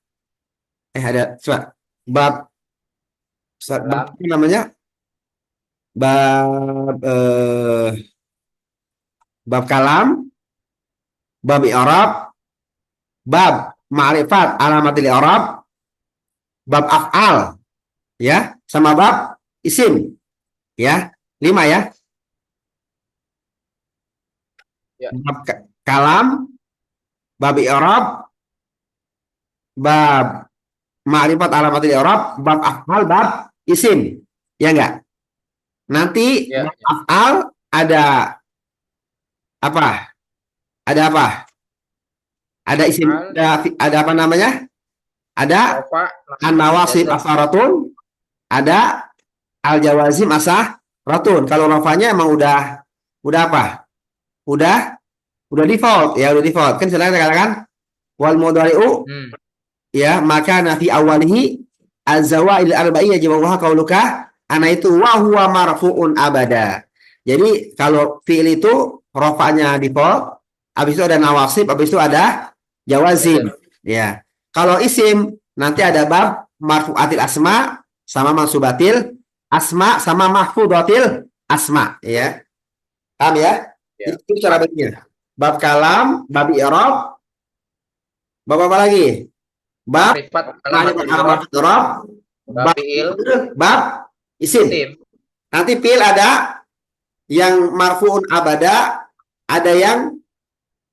Ada bab apa namanya? Bab kalam, bab i'rab, bab ma'rifat alamatil i'rab, bab af'al, ya, sama bab isim, ya, 5 ya. Bab kalam, bab i'rab, bab ma'rifat alamatil i'rab, bab af'al, bab isim, ya enggak? Nanti bab af'al ada apa? Ada apa? Ada isim, ada apa namanya? Ada an-nawasib asharatun, ada al-jawazim asharatun. Kalau rafanya emang udah apa? Udah default, ya, udah default. Kan selain katakan wal mudhari'u ya, maka nafi awalihi az-zawail arba'iyah jawabuha qauluka ana itu wa huwa marfu'un abada. Jadi kalau fi'il itu rafa'nya default, habis itu ada nawasib, habis itu ada jawazim, ya. Kalau isim nanti ada bab marfu'atil asma sama mansubatil asma sama mahfudzatil asma, ya. Paham ya? Itu cara baginya. Bab kalam, bab i'rab, bab apa lagi? Bab ma'rifat i'rab, bab isim. Nanti fi'il ada yang marfu'un abada, ada yang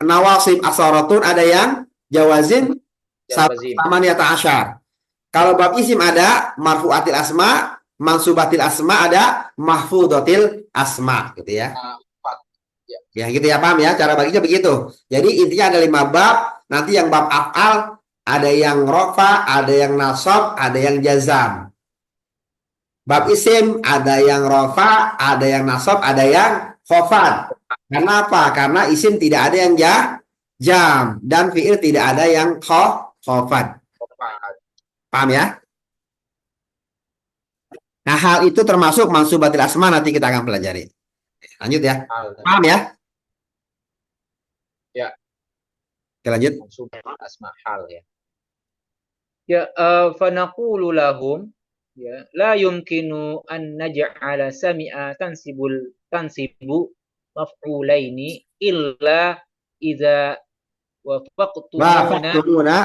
nawasib asharatun, ada yang jawazim sama niyata asyar. Kalau bab isim ada marfu'atil asma, mansubatil asma, ada mahfudzatil asma, gitu ya. Ya gitu ya, paham ya, cara baginya begitu. Jadi intinya ada 5 bab. Nanti yang bab af'al ada yang rofa, ada yang nasab, ada yang jazam. Bab isim ada yang rofa, ada yang nasab, ada yang khofad. Kenapa? Karena isim tidak ada yang jam dan fi'il tidak ada yang khofad. Paham ya? Nah, hal itu termasuk mansubatil asma, nanti kita akan pelajari. Lanjut ya. Paham ya? Ya. Kita lanjut. Mansubatil asma hal ya. Ya, fa naqulu lahum ya la yumkinu an naj'ala sami'a tansibu maf'ulaini illa idza wafaqtumuna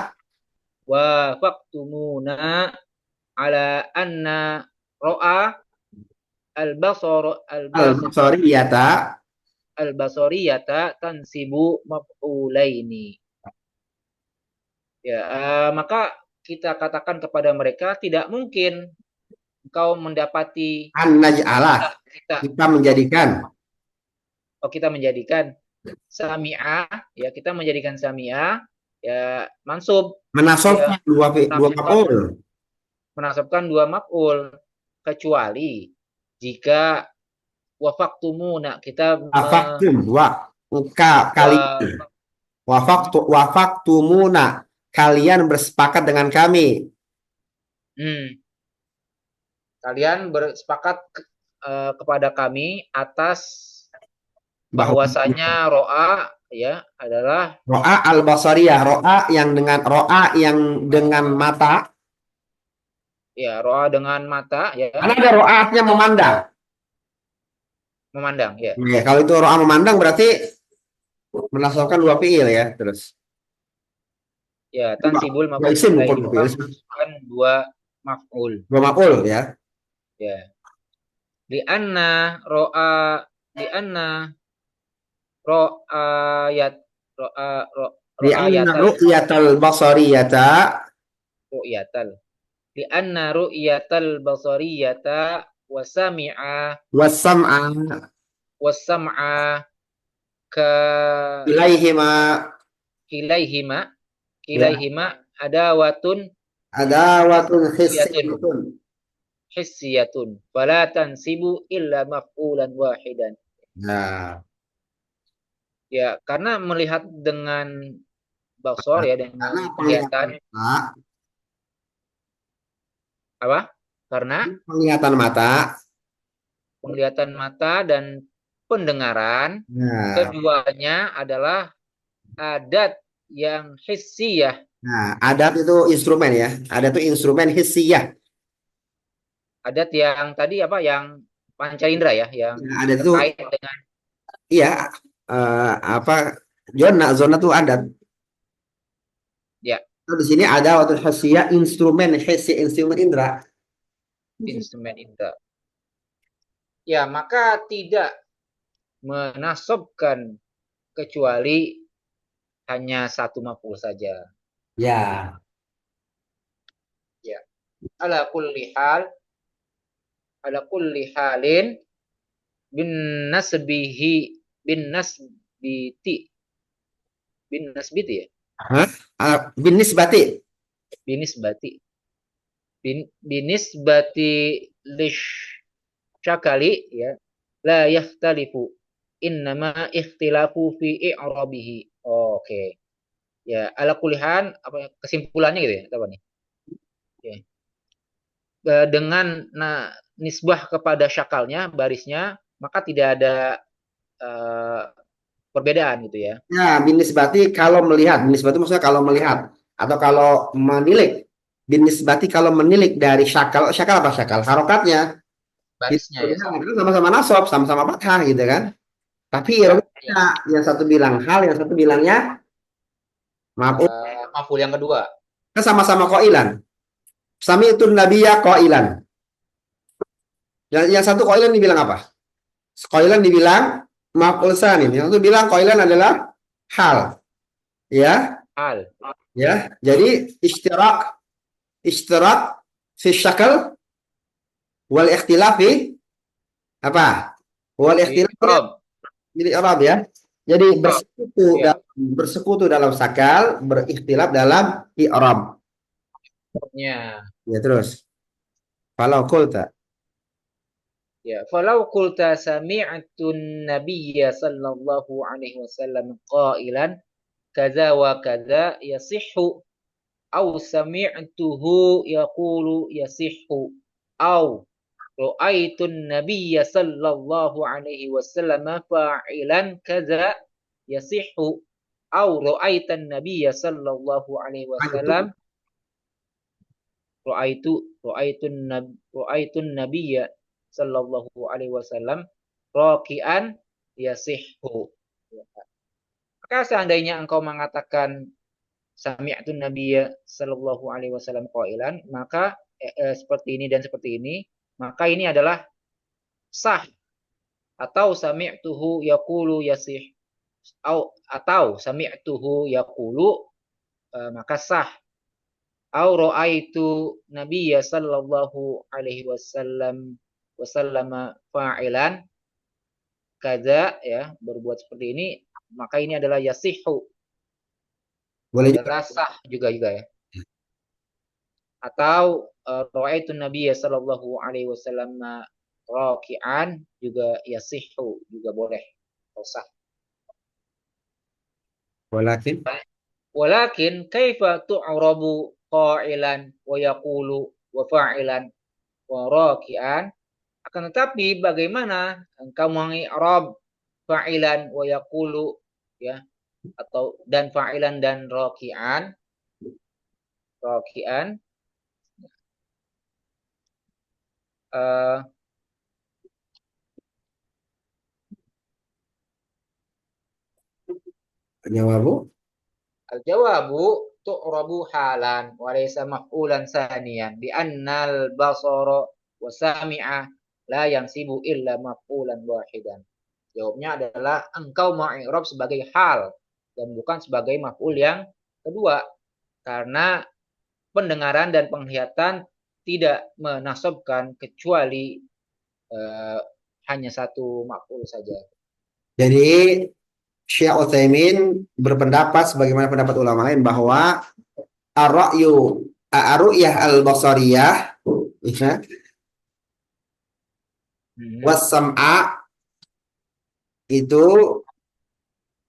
ala anna ra'a al-basariyata tansibu maf'ulaini. Ya, maka kita katakan kepada mereka tidak mungkin engkau mendapati kita menjadikan sami'ah, ya, kita menjadikan sami'ah ya mansub, dia Menasabkan dua menafsirkan maf'ul. menasabkan dua maf'ul, kecuali jika wafaktumuna kita Wafaktum wa kalian. Wafaktumuna kalian bersepakat dengan kami. kalian bersepakat kepada kami atas Bahwa bahwasanya ro'a ya adalah ro'a al-basariyah, ro'a yang dengan mata. ya ro'a dengan mata ya Karena ada ro'atnya memandang. memandang ya. Ya, kalau itu ro'a memandang berarti menasabkan dua fiil ya. Terus Ya, tansibul dua isim bukan maf'ulaini dua maka fiil. menunjukkan dua maf'ul. Dua maf'ul ya. Ya. Ro'a li anna ro'ayat ro'a Li'anna ro'ayatal ru'yatal basariyata ru'yatal li anna ru'yatal basariyata wasam'a wasam'a ka ilaihima kilaihima ya kilaihima adawatun adawatun hissiyatun hissiyatun. hissiyatun fala tansibu illa maf'ulan wahidan. Nah, Ya, karena melihat dengan basor ya karena dengan penglihatan penglihatan mata, apa? Karena penglihatan mata. penglihatan mata dan pendengaran Nah, keduanya adalah adat yang hissiyah, nah, adat itu instrumen ya. Adat itu instrumen hissiyah. adat yang tadi apa yang panca indera ya yang Ya, adat itu terkait dengan iya apa zona itu adat. ya Nah, di sini ada waktu hissiyah instrumen hissiyah instrumen indera. instrumen indera. Ya, maka tidak menasabkan kecuali hanya satu maf'ul saja. Ya. Ya. Ala kulli hal, ala kulli halin bin nasbihi bin nasbiti bin nasbiti ya Hah? Bin nisbati. binisbati binisbati lish syakali ya la yahtalifu innama ikhtilafu fi i'rabihi. Oke, ya ala kulihan apa kesimpulannya gitu ya apa nih ya. Dengan nisbah kepada syakalnya barisnya maka tidak ada eh, perbedaan gitu ya. Ya, bin nisbati kalau melihat, bin nisbati maksudnya kalau melihat atau kalau menilik. Bin nisbati kalau menilik dari syakal, syakal apa syakal? Harokatnya. Itu Barisnya ya kan sama-sama nasab, sama-sama fathah gitu kan. Tapi ya, ya. irobanya yang satu bilang hal, yang satu bilangnya maaf, Maf'ul yang kedua. kan sama-sama qailan. Sami itu nabiya qailan. Yang satu qailan dibilang apa? Qailan dibilang maf'ul tsani. Yang satu bilang qailan adalah hal. Ya, Hal. ya. Jadi ishtirak fi syakal wal ikhtilaf fi apa? Wal Di ikhtilaf Rob. di i'rab ya. Jadi Rob. Ya. bersekutu dalam sakal, berikhtilaf dalam i'rab. Ya. Ya terus. Kalau qulta. Ya. Falau qulta sami'tun nabiyya sallallahu alaihi wasallam qailan kaza wa kaza yasihhu aw sami'tuhu yaqulu yasihhu aw ra'aitun nabiyya sallallahu alaihi wasallam fa'ilan kaza yasihhu aw ra'aitan nabiyya sallallahu alaihi wasallam Ra'aitu ra'aitun nabiyya sallallahu alaihi wasallam raki'an yasihhu. Maka seandainya engkau mengatakan sami'tun nabiyya sallallahu alaihi wasallam qailan, maka seperti ini dan seperti ini, maka ini adalah sah atau sami'tuhu yaqulu yasih atau sami'tuhu yaqulu maka sah au ra'aitu nabiyya sallallahu alaihi wasallam fa'ilan kaza ya berbuat seperti ini maka ini adalah yasihu Boleh juga. adalah sah juga ya. Atau ra'aitu Nabiya sallallahu alaihi wasallam raki'an juga yasihhu juga boleh atau sah. Walakin Walakin kaifa tu'rabu qa'ilan wa yaqulu wa fa'ilan wa raki'an, akan tetapi bagaimana engkau mengi'rab fa'ilan wa yaqulu ya, atau dan fa'ilan dan raki'an uh, jawabu. al-jawabu tu'rabu halan wa laysa maf'ulan saniyan bi annal basara wa sami'a la yansibu illa maf'ulan wahidan. Jawabnya adalah engkau mengi'rab sebagai hal dan bukan sebagai maf'ul yang kedua, karena pendengaran dan penglihatan tidak menasabkan kecuali hanya satu maf'ul saja. Jadi Syekh Utsaimin berpendapat sebagaimana pendapat ulama lain bahwa ar-ru'yah al-basariyah ya, was-sam'a itu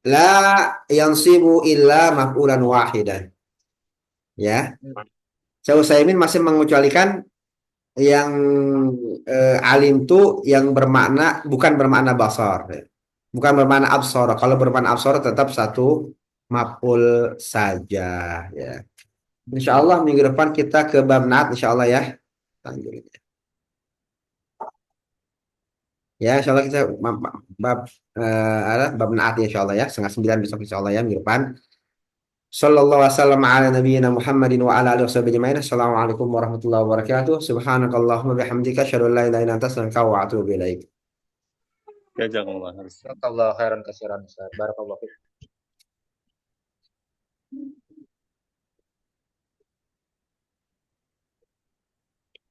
la yansibu illa maf'ulan wahidan. Ya. Syekh Utsaimin masih mengecualikan yang alim itu yang bermakna bukan bermakna basar. Bukan bermakna absor. Kalau bermakna absor tetap satu maf'ul saja ya. Insya Allah minggu depan kita ke bab naat insya Allah ya. Lanjut. Ya, insya Allah kita bab bab naat ya insya Allah ya. 8:30 besok insya Allah ya minggu depan. Sallallahu wasallam ala nabiyyina Muhammadin wa ala alihi wasallam ajma'in. Assalamualaikum warahmatullahi wabarakatuh. Subhanakallahumma bihamdika asyhadu an la ilaha illa anta astaghfiruka wa atubu ilaik. Jazakallah. Jazakallahu khairan katsiran Ustaz. Barakallahu fiik.